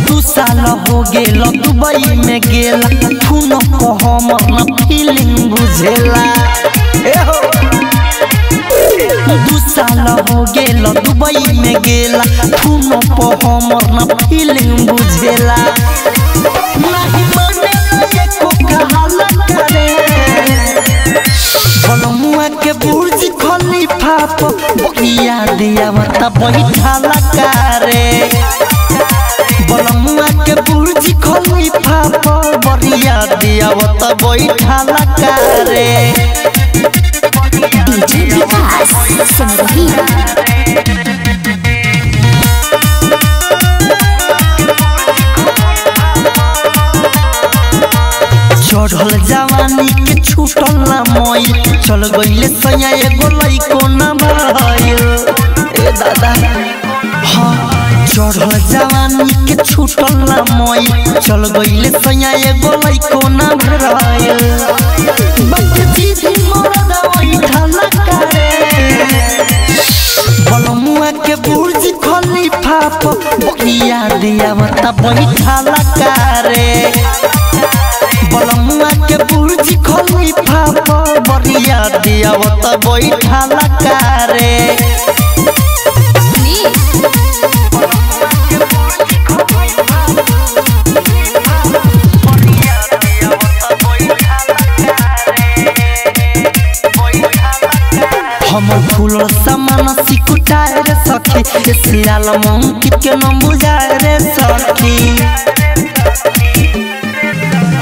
दू साल हो गेल दुबई में गेला खून को हमर न फीलिंग बुझेला दू साल हो गेल दुबई में गेला खून को हमर न फीलिंग बुझेला नहीं मानेला एको कहाला करे बनमुआ के बुर्ज खलीफा पर बकिया दिया मत बैठाला करे बनमुआ के बुर्ज खलीफा पर बरिया दिया मत बैठाला करे डीजे विकास सुन रही चढ़ल जवानी के छूटल ना मोई चल गइले सैया एगो लइको ना भइल ए दादा हाँ चढ़ल जवानी के छूटल ना मोई चल गइले सैया एगो लइको ना भइल बच्ची थी मोरा दवाई ठाला करे बलमुआ के बुर्ज खलीफा पर बकिया दिया मता बैठाला करे बलमुआ के बुर्ज खलीफा पर बकिया दिया मता बैठाला करे हम फूल समान सिकुटाए रे सखी सियाल मंकित के न बुझाए रे सखी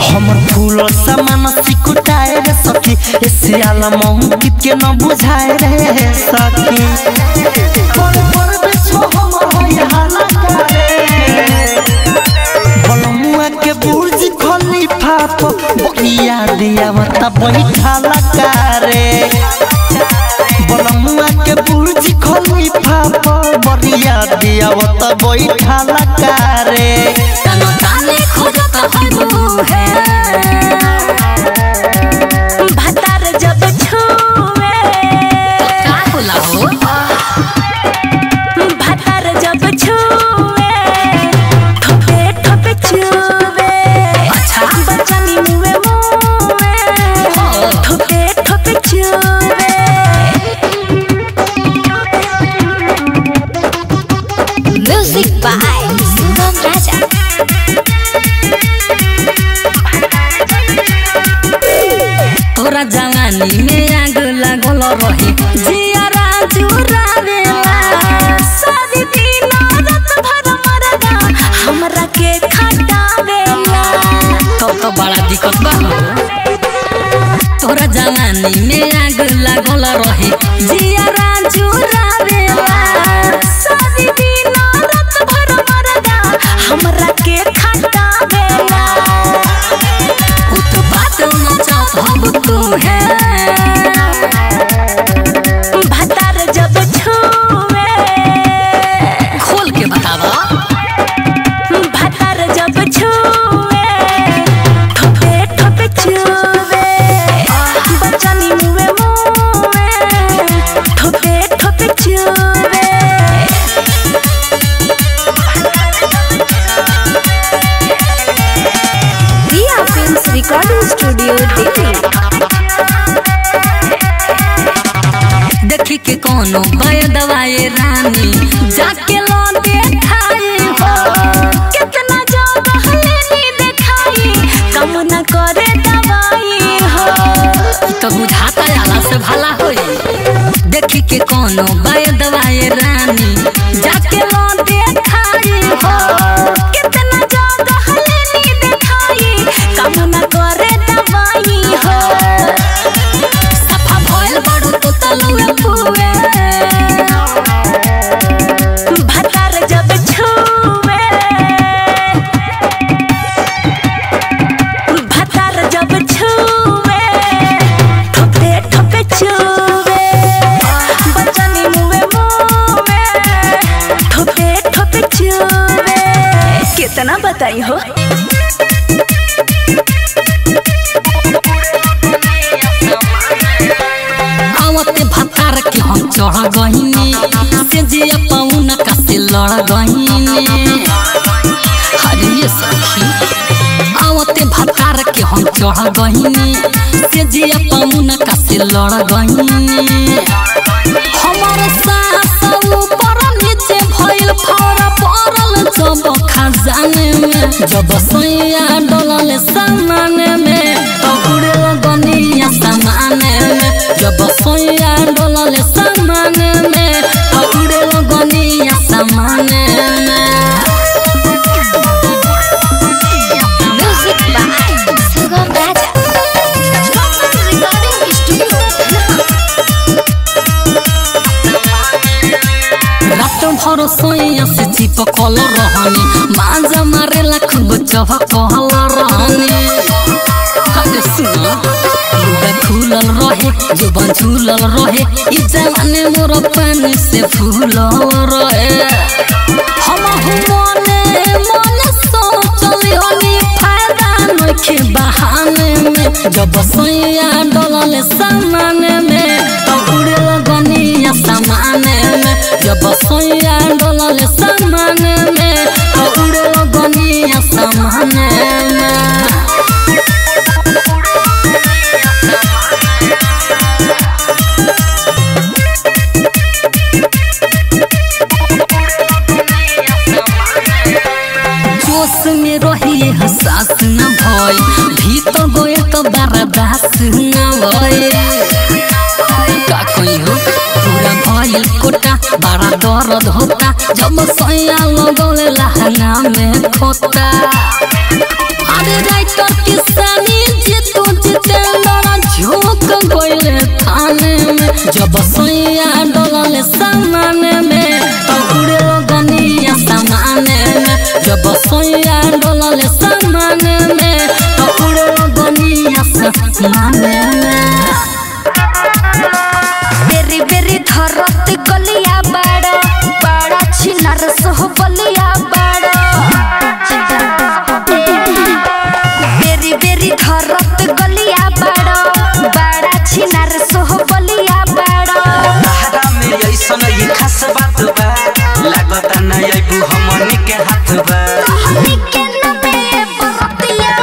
हम फूल समान सिकुटाए रे सखी सियाल मंकित के न बुझाए रे सखी पर बेछो हम होय हाला करे बलमुआ के बुर्ज खलीफा पर बकिया दिया मता बैठाला करे बलमुआ के बुर्ज खलीफा पर बरिया दिया मता बैठाला करे तनो ताने खोजत हनु है भतार जब छुए का बोला हो भतार जब छुए ठोपे ठोपे छुए अच्छा बचनी मुए मुए ठोपे ठोपे छुए Music by Sugam Raja. तोरा जवानी में आग लागल रही जियारा जुरावेला सारी दिन रात भर मरदा हमरा के खटावेला तो बड़ा दिक्कत बा तोरा जवानी में आग लागल रही जियारा जुरावेला सारी दिन रात भर मरदा हमरा के खटावेला उत बात न चाहत हम तू है भतार जब छुए खोल के बतावा भतार जब छुए ठोपे ठोपे छुए बचनी मुए मुए ठोपे ठोपे छुए Dia Films Recording Studio Delhi. देखी के कोनो बाय दवाई रानी जाके लो देखाई हो कितना ज्यादा हलेनी देखाई कम न करे दवाई हो तो बुझाता आला से भला होई देखी के कोनो बाय दवाई रानी जाके लो देखाई हो कितना ज्यादा हलेनी देखाई कम न करे दवाई हो सफा भइल बड़ू तो तलुए पुए भतार जब छुए भतार जब छुए ठोपे ठोपे छुए बचनी मुए मुए ठोपे ठोपे छुए कितना बताई हो आवते भतार के हम चढ़ गहिनी से जिया पाउन का से लड़ गहिनी हरिये सखी आवते भतार के हम चढ़ गहिनी से जिया पाउन का से लड़ गहिनी हमर सास ऊपर नीचे भइल फौरा पड़ल जब खजाने में जब सैया डलल सामान में तो उड़े लगनिया सामान में जब सैया डलल सामान में तो उड़े लगनिया सामान में Music by Sugam Raja. Recording Studio. रात भर सोइया से चिपकल रहनी माजा मारेला खूब चहकल रहनी अरे सुना लुगा खुलल रहे जुबान झूलल रहे ई जवानी मोर पानी से फूलल रहे हम मने मने सोचली हनी फायदा नखे बहाने में जब सैया डलल सामाने में तो उड़े लगनिया सामाने में जब सैया डलल सामाने में तो उड़े लगनिया सामाने में में रहिए हसास न भय भीतर गए तो बर्दाश्त न भय का कोई हो पूरा भइल कोटा बड़ा दर्द होता जब सैया लगौले लहंगा में खोता अरे राइटर किसानी जीतू जितेंद्र झोंक गइले थाने में जब सैया डलले सामाने में तो उड़े लगनिया सामाने में जब सैया डलले सामाने में तो उड़े लगनिया सामाने में बेरी बेरी धरत गलिया बड़ा बड़ा छिनार सोह बलिया बड़ा बेरी बेरी धरत गलिया बड़ा बड़ा छिनार सोह बलिया बड़ा तहरा में ऐसन ये खास बात बा लागत न आइबू हमनी के हाथ बा हमनी के नबे बरतिया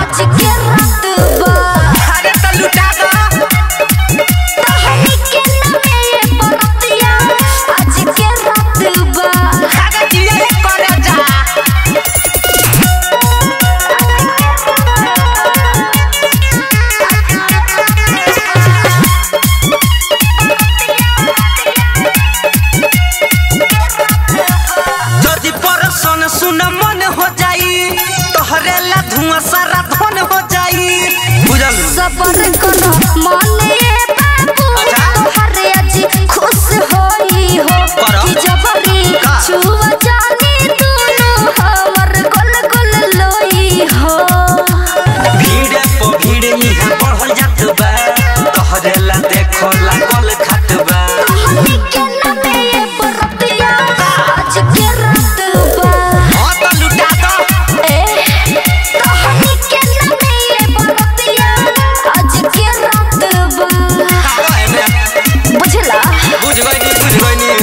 आज के रात बा अरे त लुटा दो हमनी के नबे बरतिया आज के रात बा खागा जिया करे जा जदी परसन सुन मन हो जाई तोहरे ला धुआं सारा धन हो जाई बुझल सबर करो मने बाबू हरे आज खुश होई हो करो। कि जबरी छुआ जानी दोनों हमर गोल गोल लोई हो भीड़ पे भीड़ इहाँ बढ़ल जात बा तोहरे ला देखो लागल खात बा हमनी के नबे बरतिया आज के रात बा हां तो लुटा दो ए तो हमनी के नबे बरतिया आज के रात बा खाओ एने बुझला बुझ गइनी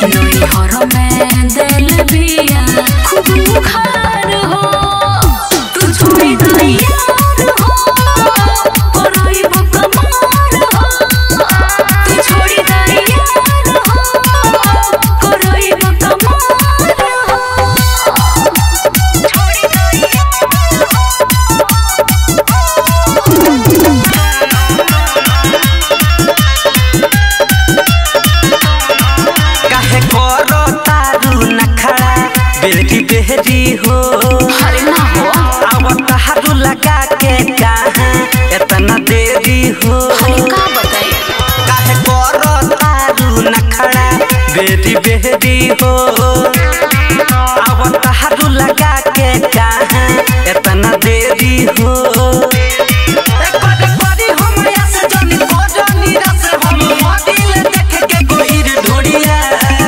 नई हर में दिल बिया खूब मुखार हो तू छोड़ी दई यार हो करई बकमार हो तू छोड़ी दई यार हो करई बकमार हो छोड़ी दई काहे करो तारू नखरा बेटी बेहरी हो हरे ना हो अब तारू लगा के कहाँ इतना देरी हो हरे का बताई काहे करो तारू नखरा बेटी बेहरी हो अब तारू लगा के कहाँ इतना देरी हो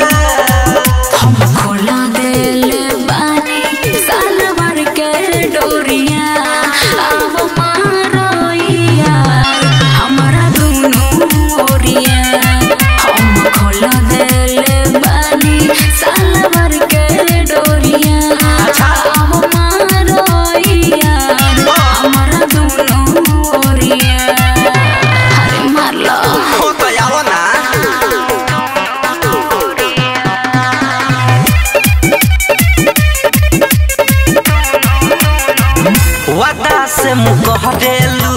हम खोला दिल बानी साल भर के डोरिया अब मारोइया हमारा दोनों ओरिया हम खोला दिल बानी साल भर के डोरिया अब मारोइया हमारा दोनों ओरिया अरे मार लो हो तो आओ ना वादा से मुकहरेलू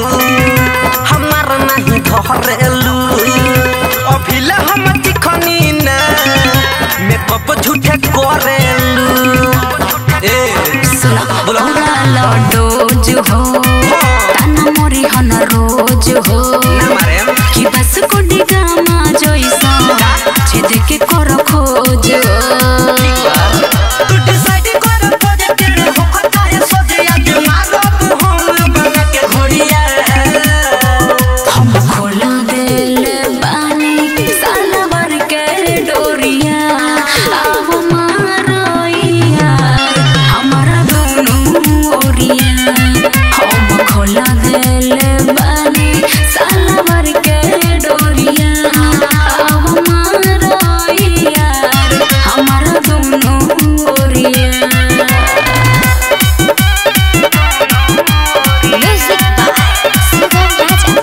हमार नहीं धरेलू अभिला हम दिखनी ना मेकअप झूठे करेलू ए सुना बोलो लो डोज हो ताना मोरी हन रोज हो ना मारे कि बस को डिगामा जोइसा छेद के कर खोज तू डिसाइड कर प्रोजेक्ट हो खता है सोजे आज मारो हम बना के घोड़िया हम खोला दिल बानी साल भर के डोरिया अब मारोइया हमारा दोनों ओरिया हम खोला दिल बानी साल भर के डोरिया अब मारोइया हमारा दोनों ओरिया म्यूजिक बाय सुगम राजा।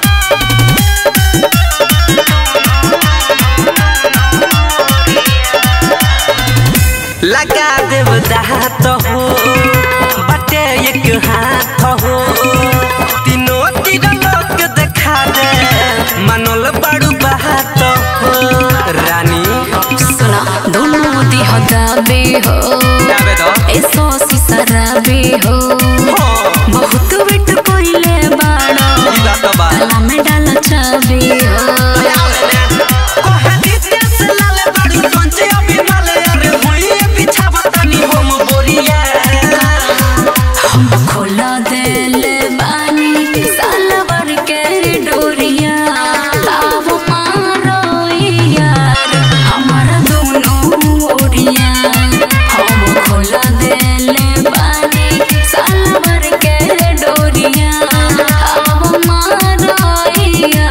लगा देव दात हो बटे एक हाथ हो तीनों तीर लोग देखा दे मनोल बड़ू बात हो रानी सुना दोनों दिह दाबे हो जावे दो ऐसो सिसराबे हो हो बहुत वेट कोइले बाड़ो ई बात बा ताला में डाल चाबे हो कोहे दीते से लाले बड़ू कंचे अभी माले अरे हुई पीछा बतानी हम बोरिया हम खोला दिल बानी साल भर के डोरिया अब मारोइया हमारा दोनों ओरिया हम खोला दिल बानी साल भर के डोरिया अब मारोइया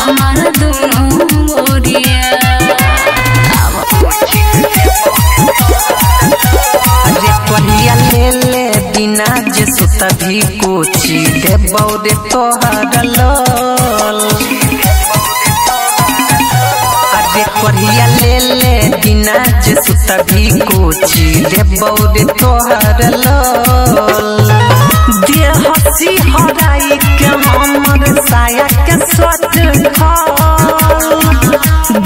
हमारा दोनों ओरिया अरे कहिया ले ले बिना जे सुता भी कोची दे बौरे तोहर लोल अरे कहिया ले ले बिना जे सुता भी कोची दे बौरे तोहर लोल दे हंसी हराई के हमर साया के सोच खाल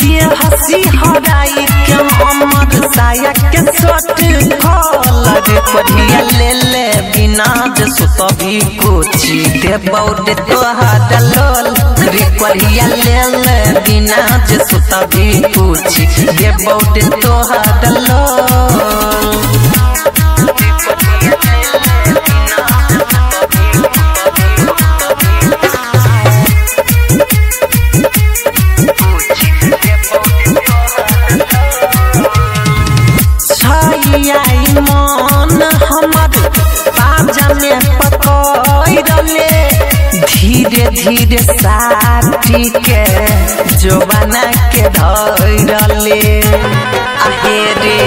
दे हंसी हराई के हमर साया के सोच खाल रे कहिया ले ले बिना जे सुत भी कोची दे बौरे तोहर लोल रे कहिया ले ले बिना जे सुत भी कोची दे बौरे तोहर लोल मन हमर पाजा में पकड़ले धीरे धीरे साथी के जवाना के धरले आहे रे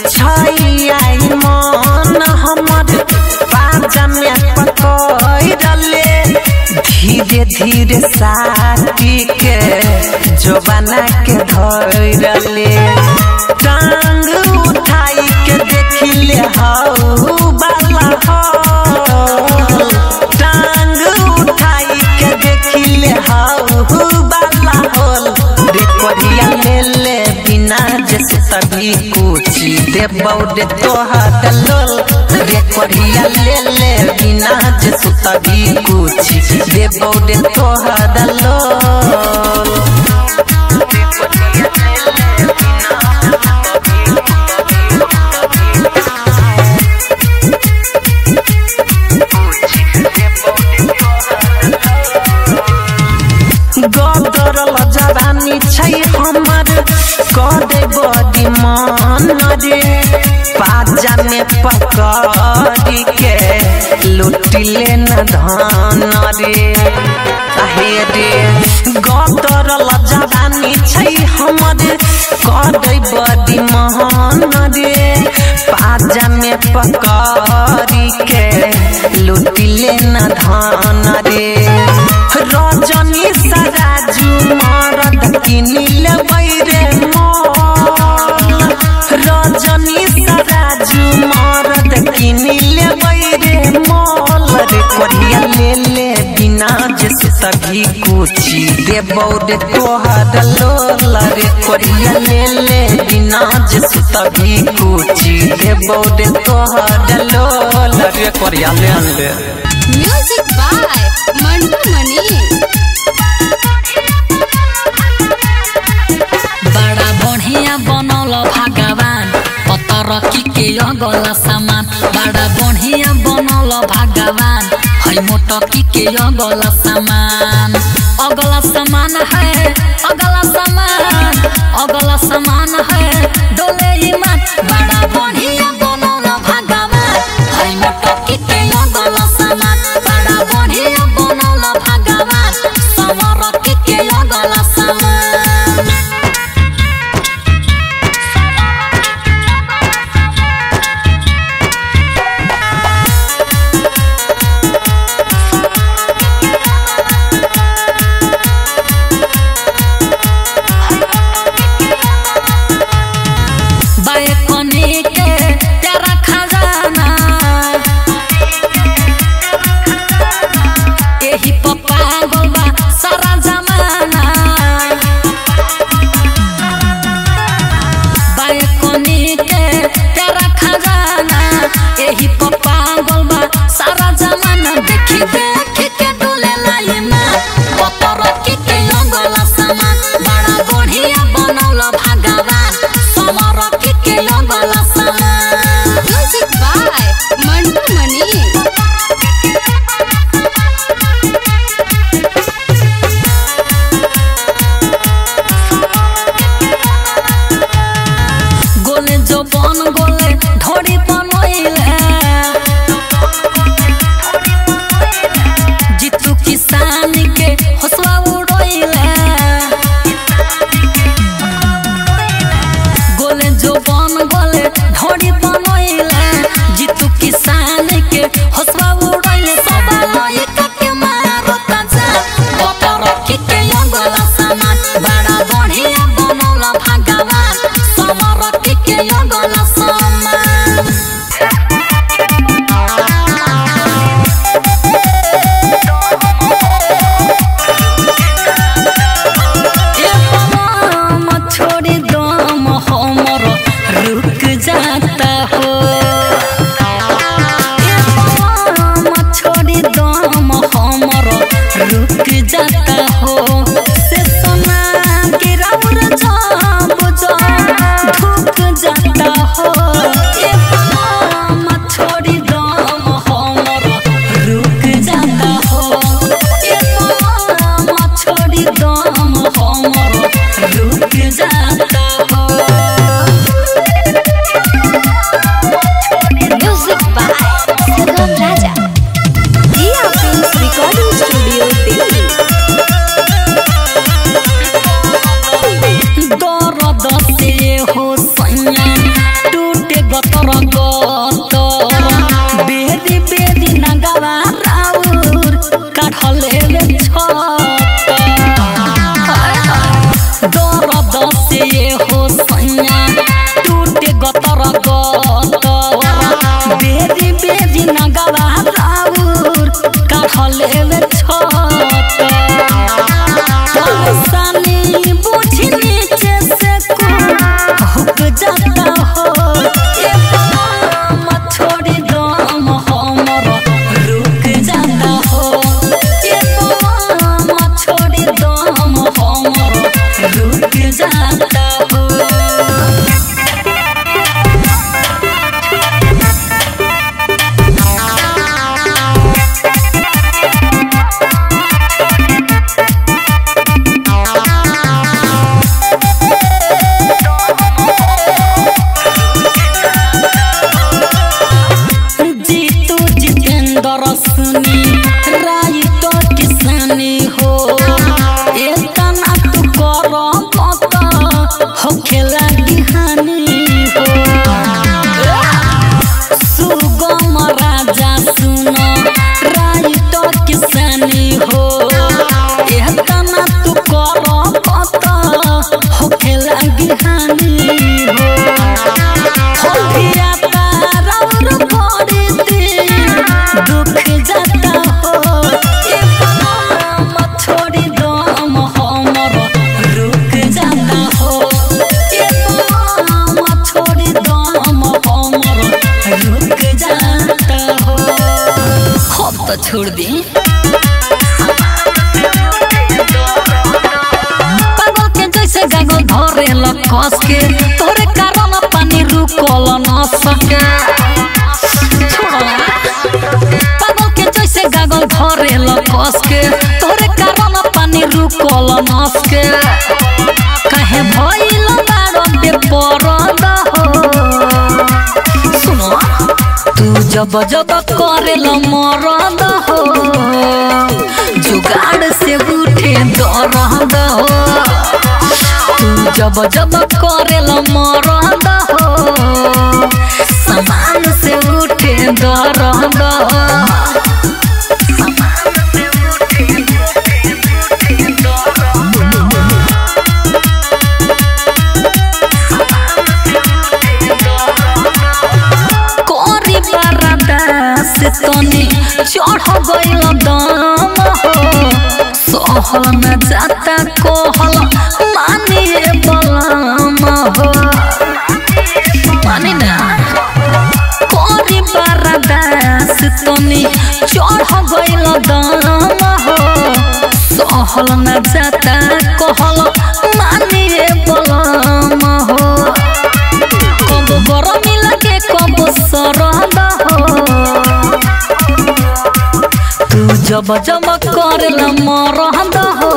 छाई मन हमर पाजा में पकड़ले धीरे धीरे साथी के जवाना के धरले टांग उठाई के देखिले हाउ बाला हो टांग उठाई के देखिले हाउ बाला होल रे कोरिया ले बिना जैसे तभी कुची दे बौडे तोहर लोल रे कोरिया ले बिना जैसे तभी कुची दे बौडे तोहर लोल गदरल जवानी छै हमर कदे बड़ी मन रे पाजा में पकड़ी के लुटिले न धन रे आहे रे गदरल जवानी छै हमर कदे बड़ी मन रे पाजा में पकड़ी के लुटिले न धन रे रजनी सराजू मरद किनिल बैरे मोल रजनी सराजू मरद किनिल बैरे मोल रे कोरिया ले बिना जैसे तभी कुची दे बौडे तोहर लोल रे कोरिया ले बिना जैसे तभी कुची दे बौडे तोहर लोल रे कोरिया ले म्यूजिक बाय मंटू मनी। बड़ा बढ़िया बनल भगवान पतरकी के अगला सामान बड़ा बढ़िया बनल भगवान है मोटकी के अगला सामान है अगला सामान है डोले ईमान बड़ा बढ़िया बनल भगवान है मोटकी के अगला सामान बड़ा बढ़िया बनल भगवान समरकी के अगला सामान म्यूजिक बाय मंटू मनी। गोले जो बन गोले ढोड़ी बनोइले जीतू किसान के हौसला उड़ोइले गोले जो बन गोले ढोड़ी बनोइले जीतू किसान के हौसला उड़ोइले सब लइका के मारता जा पतरकी के अगला सामान बड़ा बढ़िया बनल भगवान समरकी के अगला सामान छोड़ी दम हमर रुक जाता हो छोड़ी दम हमर रुक जाता हो से सोना गिराउर धुक जाता हो छोड़ी दम हमर रुक जाता हो छोड़ी दम हमर रुक जाता हो म्यूजिक बाय सरगम राजा। जिया फिल्म्स रिकॉर्डिंग स्टूडियो दिल्ली। दर्द से हो तो छोड़ दी। पागल के जैसे गागल धरे लकस के तोरे कारण पानी रुकल न सके। पागल के जैसे गागल धरे लकस के तोरे कारण पानी रुकल न सके। काहे भइल बारो बेपरद हो। सुनो तू जब जब करेल मरद हो जुगाड़ से उठे दर्द हो। तू जब जब करेल मरद हो समान से उठे दर्द हो। तनी चढ़ गइल दम हो सहल न जाता कहल मानिए बलम हो। मानी ना करी बरदास तनी चढ़ गइल दम हो सहल न जाता कहल मानिए बलम हो। कब गरमी लगे कब सरद हो। तू जब जब करेल मरद हो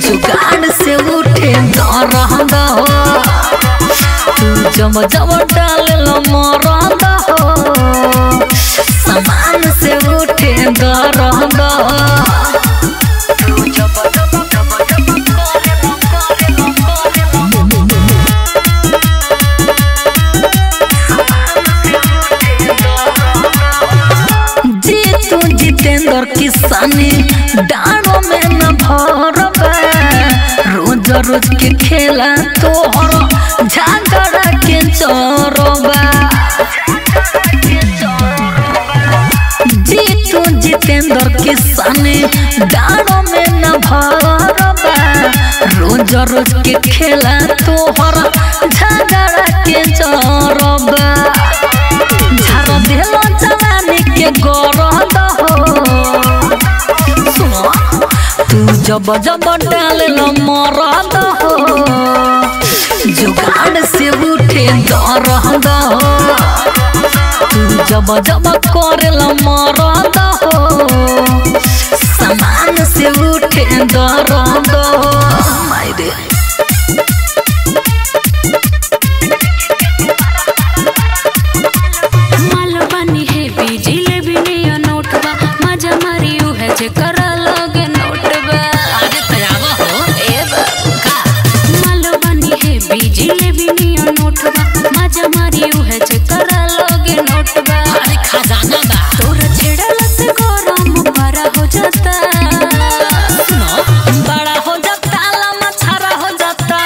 जुगाड़ से उठे दर्द हो। तू जब जब डालेल मरद हो समान से उठे दर्द हो। जितेंद्र किसानी डाँडों में न भरबा रोज रोज के खेला तोहर झगड़ा के चरबा। जीतू जितेंद्र किसानी डाँडों में न भरबा रोज रोज के खेला तोहर झगड़ा के चरबा। झाड़ देलो जवानी के गरद हो। सुनो तू जब जब डालेल मरद हो जुगाड़ से उठे दर्द हो। तू जब जब करेल मरद हो समान से उठे दर्द हो। मायरे बड़ा हो जाता लम्बा छारा हो जाता।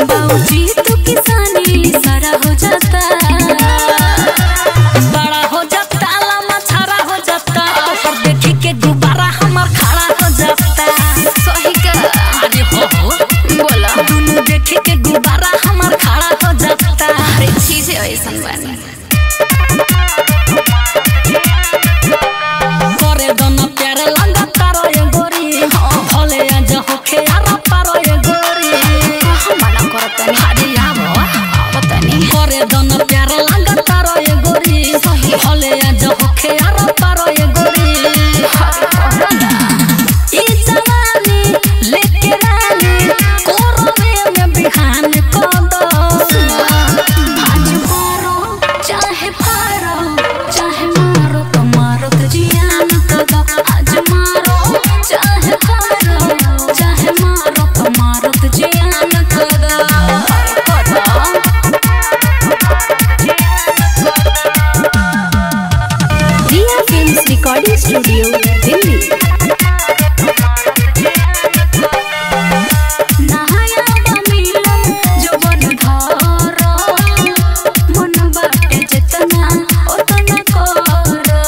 बाबूजी तू किसानी सारा हो जाता, बड़ा हो जाता लम्बा छारा हो जाता, पर देखी के गुब्बारा हमार खड़ा हो जाता। सही का अरे हो बोला दोनों देखी के गुब्बारा हमार खड़ा हो जाता। अरे चीजें ऐसन बानी करे दोनों प्यारे लंगा तारो ये गोरी, भले आज होके आरा पारो ये गोरी। हम मना करतनी अरे आवो बतानी करे दोनों प्यारे लंगा तारो ये गोरी, भले आज होके आरा पारो ये गोरी। ई जवानी लेके रानी कोरवे में बिहान को दो, आज मारो चाहे फारो चाहे मारो तो मारो तो जियान को दो। आज मारो चाहे फारो चाहे मारो तो मारो तो जियान को दो। रिया फिल्म्स रिकॉर्डिंग स्टूडियो दिल्ली। नहाया मिलन जो बन धारा मन बाटे जितना उतना करो।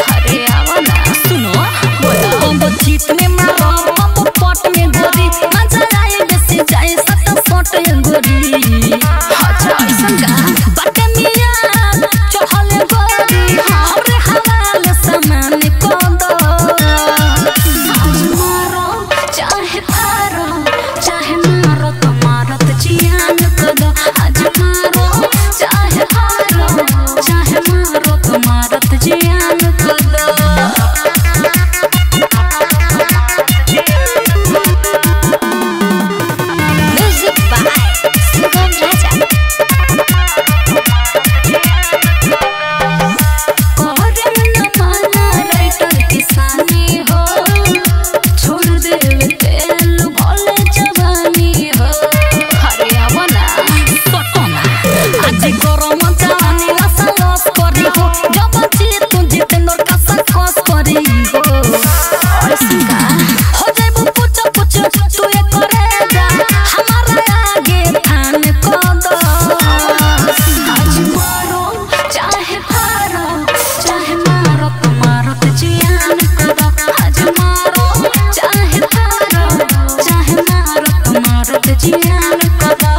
अरे आओ ना सुनो बम्बो चीत में मारो बम्बो पट में गोरी, मजा आए बेसी जाए सट फट ये गोरी। अच्छा ऐसन का बाटे मिया चहल गोरी, हमरे हवाले सामान को दो। आज मारो चाहे फारो चाहे मारो तो मारो तो जियान को दो। आज मारो चाहे फारो चाहे मारो तो मारो तो जियान को दो। म्यूजिक बाय सुगम राजा। करे न माना राइटर किसानी हो, छोड़ देवे तेल भले जवानी हो। अरे आओ ना पटना आज गरम जवानी लसा लस करी हो, जब जी तू जितेंद्र का सकस करी हो। ऐसन का हो जाइबू कुछ कुछ तू ये करे जा, हमारा आगे थान को दो। आज मारो चाहे फारो चाहे मारो तो मारो तो जियान को दो। आज मारो चाहे फारो चाहे मारो तो मारो तो जियान को दो।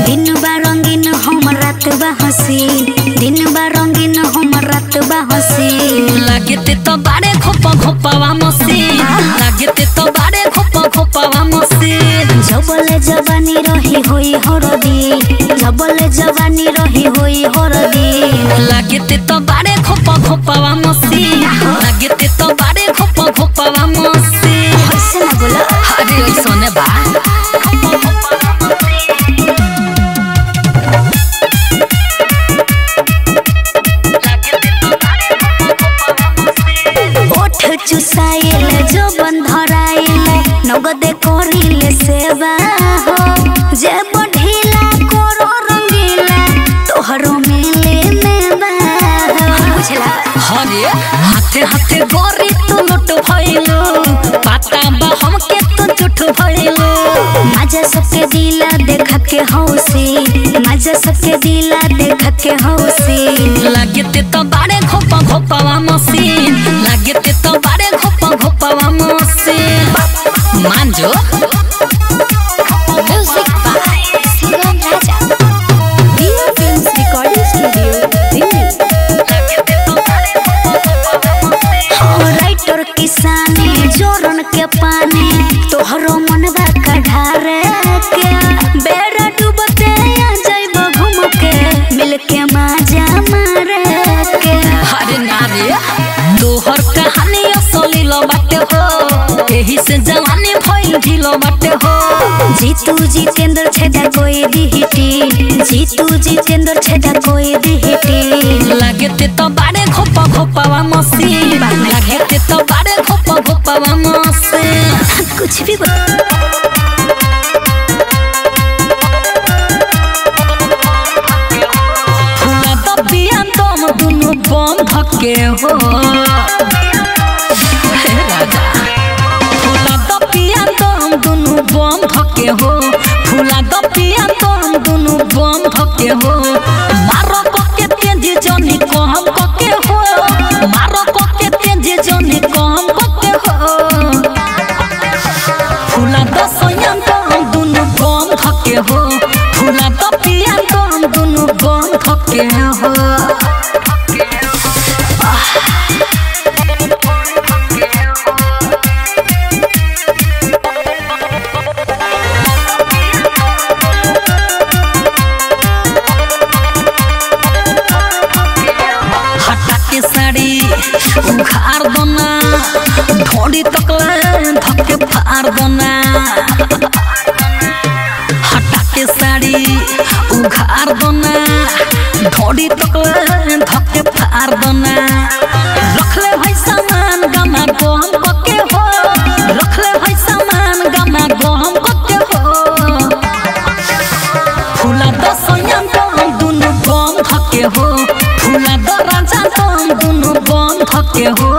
दिन बा रंगीन हम रात बा हसीन, दिन बा रंगीन हम रात बा हसीन। लागते तो बारे खोपा खोपावा मसीन, लागते तो बारे खोपा खोपावा मसीन। जबले जवानी रही होई हरदी, जबले जवानी रही होई हरदी। लागते तो बारे खोपा खोपावा मसीन, लागते तो बारे खोपा खोपावा मसीन। ऐसे ना बोला अरे ऐसने बा ओठ चुसाइल जो बंधराइल नगदे करिले सेवा हो, जे बढ़िला करो रंगीला तोहरो मेले में बा हो। बुझला हरे हाथे हाथे गोरी तू लुट भइलो, पाता बा हमके तू झूठ भइलो। मजा सबके दिला देख के हौसी, मजा सबके दिला देख के हौसी। लागते तो बारे खोपा खोपावा मसीन, लागते तो बारे खोपा खोपावा मसीन। मान जो music by Sugam Raja. Riya films recording studio Delhi. Writer किसानी जोरन के पानी तोहरो मनवा कढ़ारे के, बेड़ा डूबते आ जाइबो घूम के मिल के मजा मारे के। अरे नारे तोहर कहानी असली लो बाटे हो, एही से जवानी भइल ढिलो बाटे हो। जीतू जितेंद्र छेदा कोई दिहिटी, जीतू जितेंद्र छेदा कोई दिहिटी। लागते तो बारे खोपा खोपावा मसीन, लागते तो बारे खोपा खोपावा मसीन। कुछ भी फुला तो पिया तुम दुनु बम धके हो। हो मारो के तेजी जनी कम के हो मारो के तेजी जनी कम के हो फूला दसयन कम दुनु गम थके हो फूला दपिया कम दुनु गम थके हो उखाड़ दोना ढोड़ी तकले धक्के फाड़ दोना हटा के साड़ी उखाड़ दोना ढोड़ी तकले धक्के फाड़ दोना रखले भाई सामान गमा गम पके हो रखले भाई सामान गमा गम पके हो फूला दसयन कम दुनु गम धके हो फूला दराजा कम दुनु गम धके हो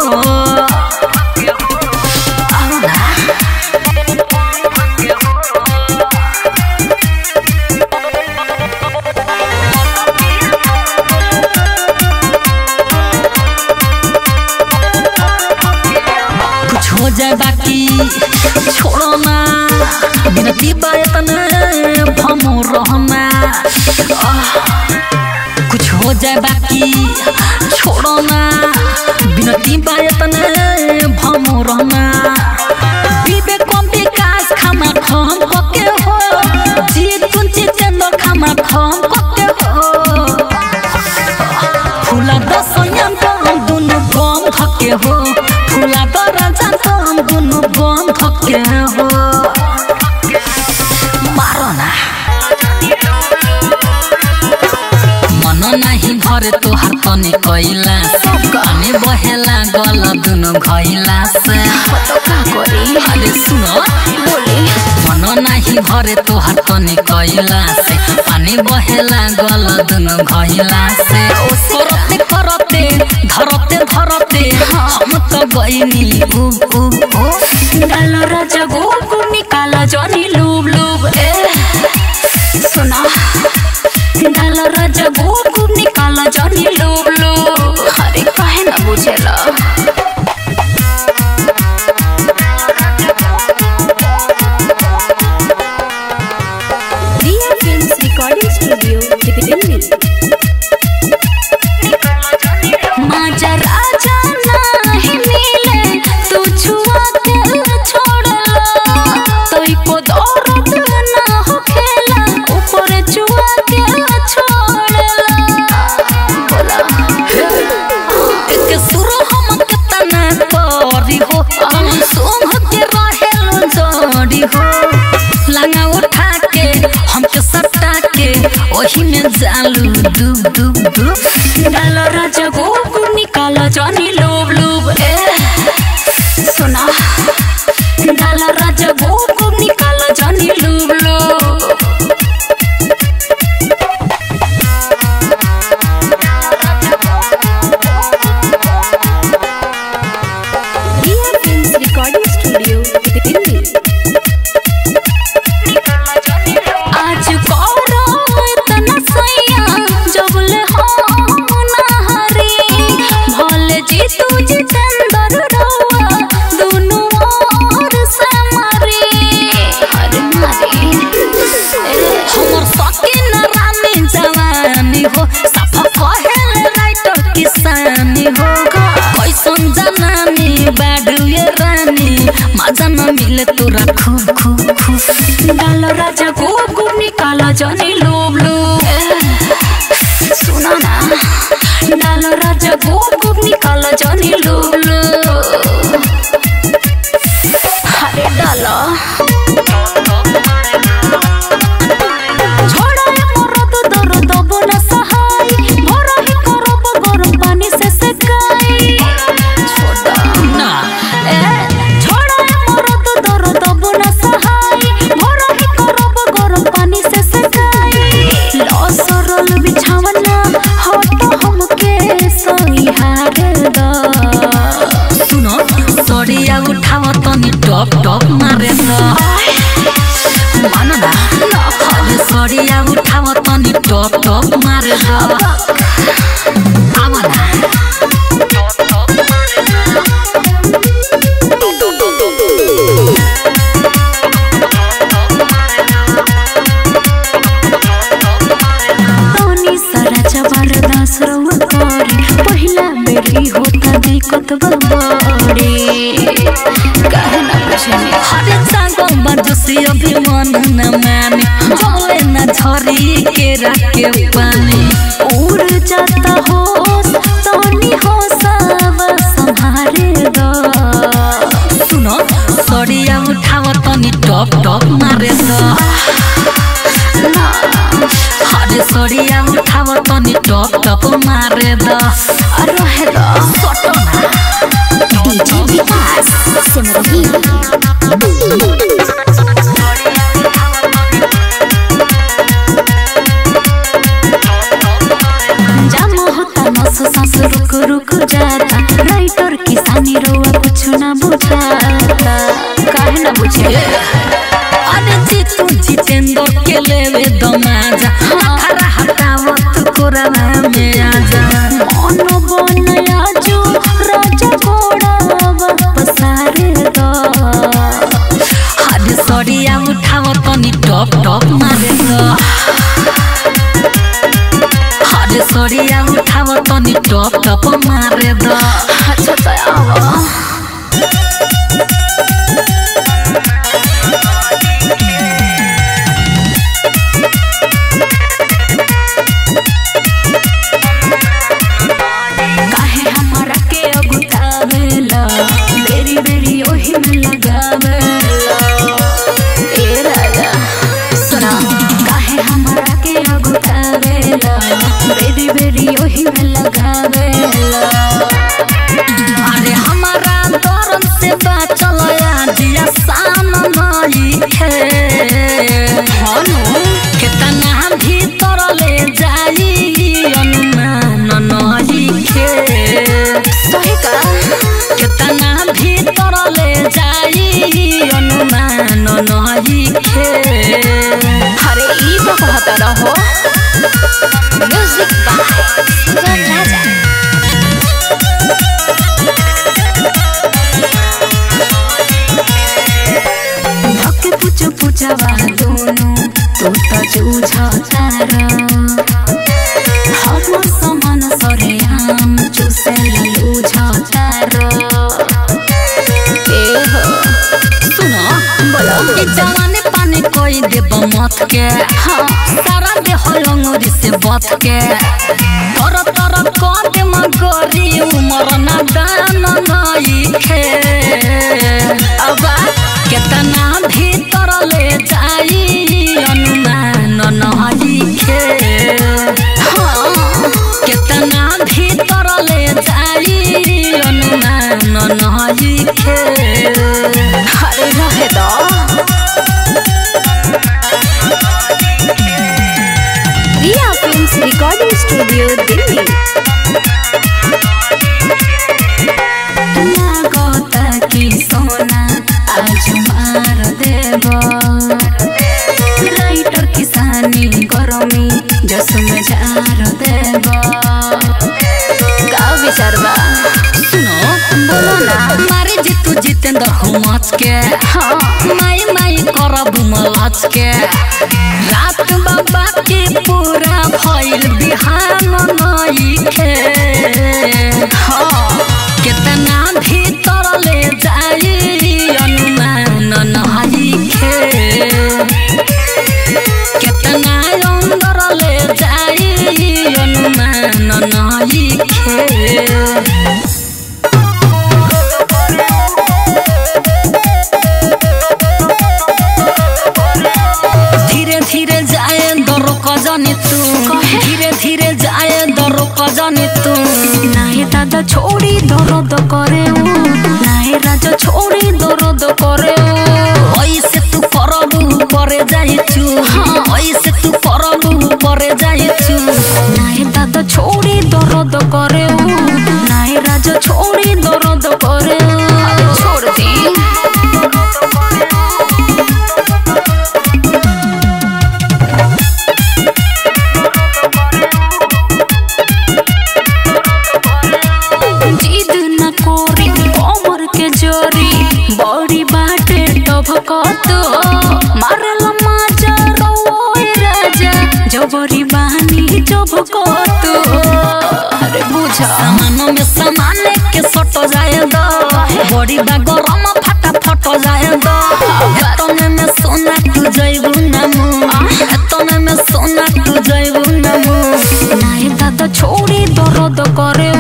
कुछ हो जाए बाकी छोड़ो ना बिनती बायतना भमो रहना कुछ हो जाए बाकी छोड़ो ना बिनती बायतना भमो रहना विवेक कम विकास खामा खम पके हो जीत कुंची चंदो खामा खम पके हो फूला दसयन कम दुनु गम धके हो फूला दराजा कम दुनु गम धके हो मारो ना मन नाही भरे तोहार तनी कइला काने बहेला गल दुनु घइला से अरे सुनो बोले मन नाही भरे तोहार तनी कइला से पानी बहेला गल दुनु घइला से करते करते धरते धरते हम तो गइनी डालो राजा गोकु निकाला जनी लूब लूब सुना डालो राजा गोकु निकाला जनी लूब लूब अरे काहे ना बुझेला रिया फिल्म्स रिकॉर्डिंग स्टूडियो दिल्ली माजा राजा नाही मिले तू छुआ के छोड़ला तोई को दर्द ना हो खेला ऊपर छुआ के छोड़ला बोला एक सुर हम कितना तोरी हो हम सोम के रहेल जोड़ी हो लंगा उठा के हमके सटा के ओही में जालू डूब डूब डूब डालो राजा गोकु निकाला जनी लूब लूब सुना डालो राजा गोकु निकाला जनी लूब लूब रिया फिल्म्स रिकॉर्डिंग स्टूडियो दिल्ली आज करो इतना सैया जबले हो नहरी भले जी तू जितेंद्र रहुआ दोनों ओर से मारी अरे मारी हमर सकीन रानी जवानी हो सफा कहेल राइटर किसानी हो कैसन जनानी बाडुए रानी मजा न मिले तोरा खूब खूब खूब डालो राजा गोकु निकाला जनी लूब लूब सुना ना डालो राजा गोकु निकाला जनी लूब लूब अरे डालो छोड़ा मरद दर्द बना सहाय भरा ही करब गरम पानी से सेकाई छोड़ा ना छोड़ा मरद दर्द बना सहाय भरा ही करब गरम पानी से सेकाई लसरल बिछावना हट हमके सही हार द सुनो सड़िया उठाव तनी टप टप मारे मानो ना अरे सड़िया उठाव तनी टप टप पहिला बेरी होता दिक्कत बड़ी काहे ना पूछनी हरे सांगो बरजसी अभिमान न माने जले न झरी के राके पानी उड़ जाता होश तनी होशवा संभारे दो सुनो सड़िया उठाव तनी टप टप मारे दो हरे सड़िया उठाव तनी टप टप मारे दो अरे हेलो सटना डीजे विकास सिमरही जाम होता नस सांस रुक रुक जाता राइटर किसानी रोआ कुछ ना बुझाता काहे ना बुझे अरे जीतू जितेंद्र के लेवे दमाजा खरा हटावत कोरवा में आजा मन बनया जो राजा घोड़ा पसारे दो हरे सड़िया उठाव तनी टप टप मारे दो हरे सड़िया उठाव तनी टप टप मारे दो अच्छा तयावा काहे हमारा के अगुतावेला बेरी बेरी ओही में लगावेला ए राजा सुना काहे हमारा के अगुतावेला बेरी बेरी ओही में लगावेला अरे हमारा दरद से बाचल जिया शाम नई खे हनु केतना भीतर ले जाई अनुमान नई खे सही का केतना भीतर ले जाई अनुमान नई खे अरे ई तो कहता रहो म्यूजिक बाय सुगम राजा धके पूछो पूछवा दोनों तो जूझा तारा हम समान सरे हम चुसे लूझा तारा ए हो सुनो बोलो ई जवानी पानी कोई देब मत के हाँ सारा देह अंगूरी से बत के तर तर कद मगरी उमर ना दान नई खे अब केतना भीतर ले जाई अनुमान नई खे केतना भीतर ले जाई अनुमान नई खे अरे रहे दो रिया फिल्म्स रिकॉर्डिंग स्टूडियो दिल्ली लागता कि सोना आज मार देव राइटर किसानी गरमी जस में जार देव का विचार बा सुनो बोलो ना मारे जितू जितेंद्र हुमच के हाँ माई माई करब मलच के रात बाबा के पूरा भइल बिहान नई खे हाँ केतना भीतर ले जाई अनुमान नई खे केतना अंदर ले जाई अनुमान नई खे धीरे धीरे जाए दरो कजनी तू धीरे धीरे जाए दरो कजनी तू नाहे दादा छोड़ी दर्द करे नाहे राजा छोड़ी दर्द करे ऐसे तू करबू करे जाइछु ऐसे तू करबू करे जाइछु नाहे दादा छोड़ी दर्द करे नाहे राजा छोड़ी दर्द करे छोड़ दी झुको तू अरे बुझा सामानों में सामान के सट जाए दो बड़ी बा गरम फटा फट जाए दो एतने में सोना तू जइबू नमु एतने में सोना तू जइबू नमु नाई दादा छोड़ी दर्द करे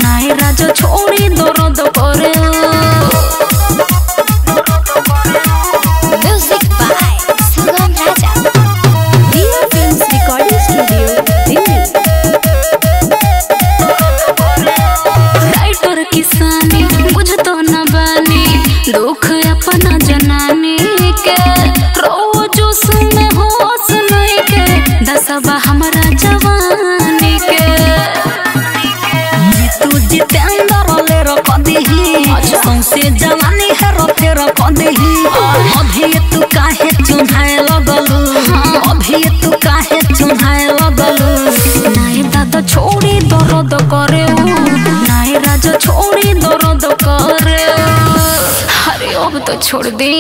नाई राजा छोड़ी दर्द करे Music by Sugam Raja. Dia Films Recording Studio, Delhi. Writer किसानी बुझ तो न बानी दुख अपना जनानी के रोजो सुने होश नहीं के दसबा हमारा जवानी के जीतू जितेंद्र ले रख दही सौसे जवानी है रखे रख दही अभी तू काहे चुनाए लगलू अभी तू काहे चुनाए लगलू नाई दादा छोड़ी दर्द करे नाई राजा छोड़ी दर्द करे अरे अब तो छोड़ दे।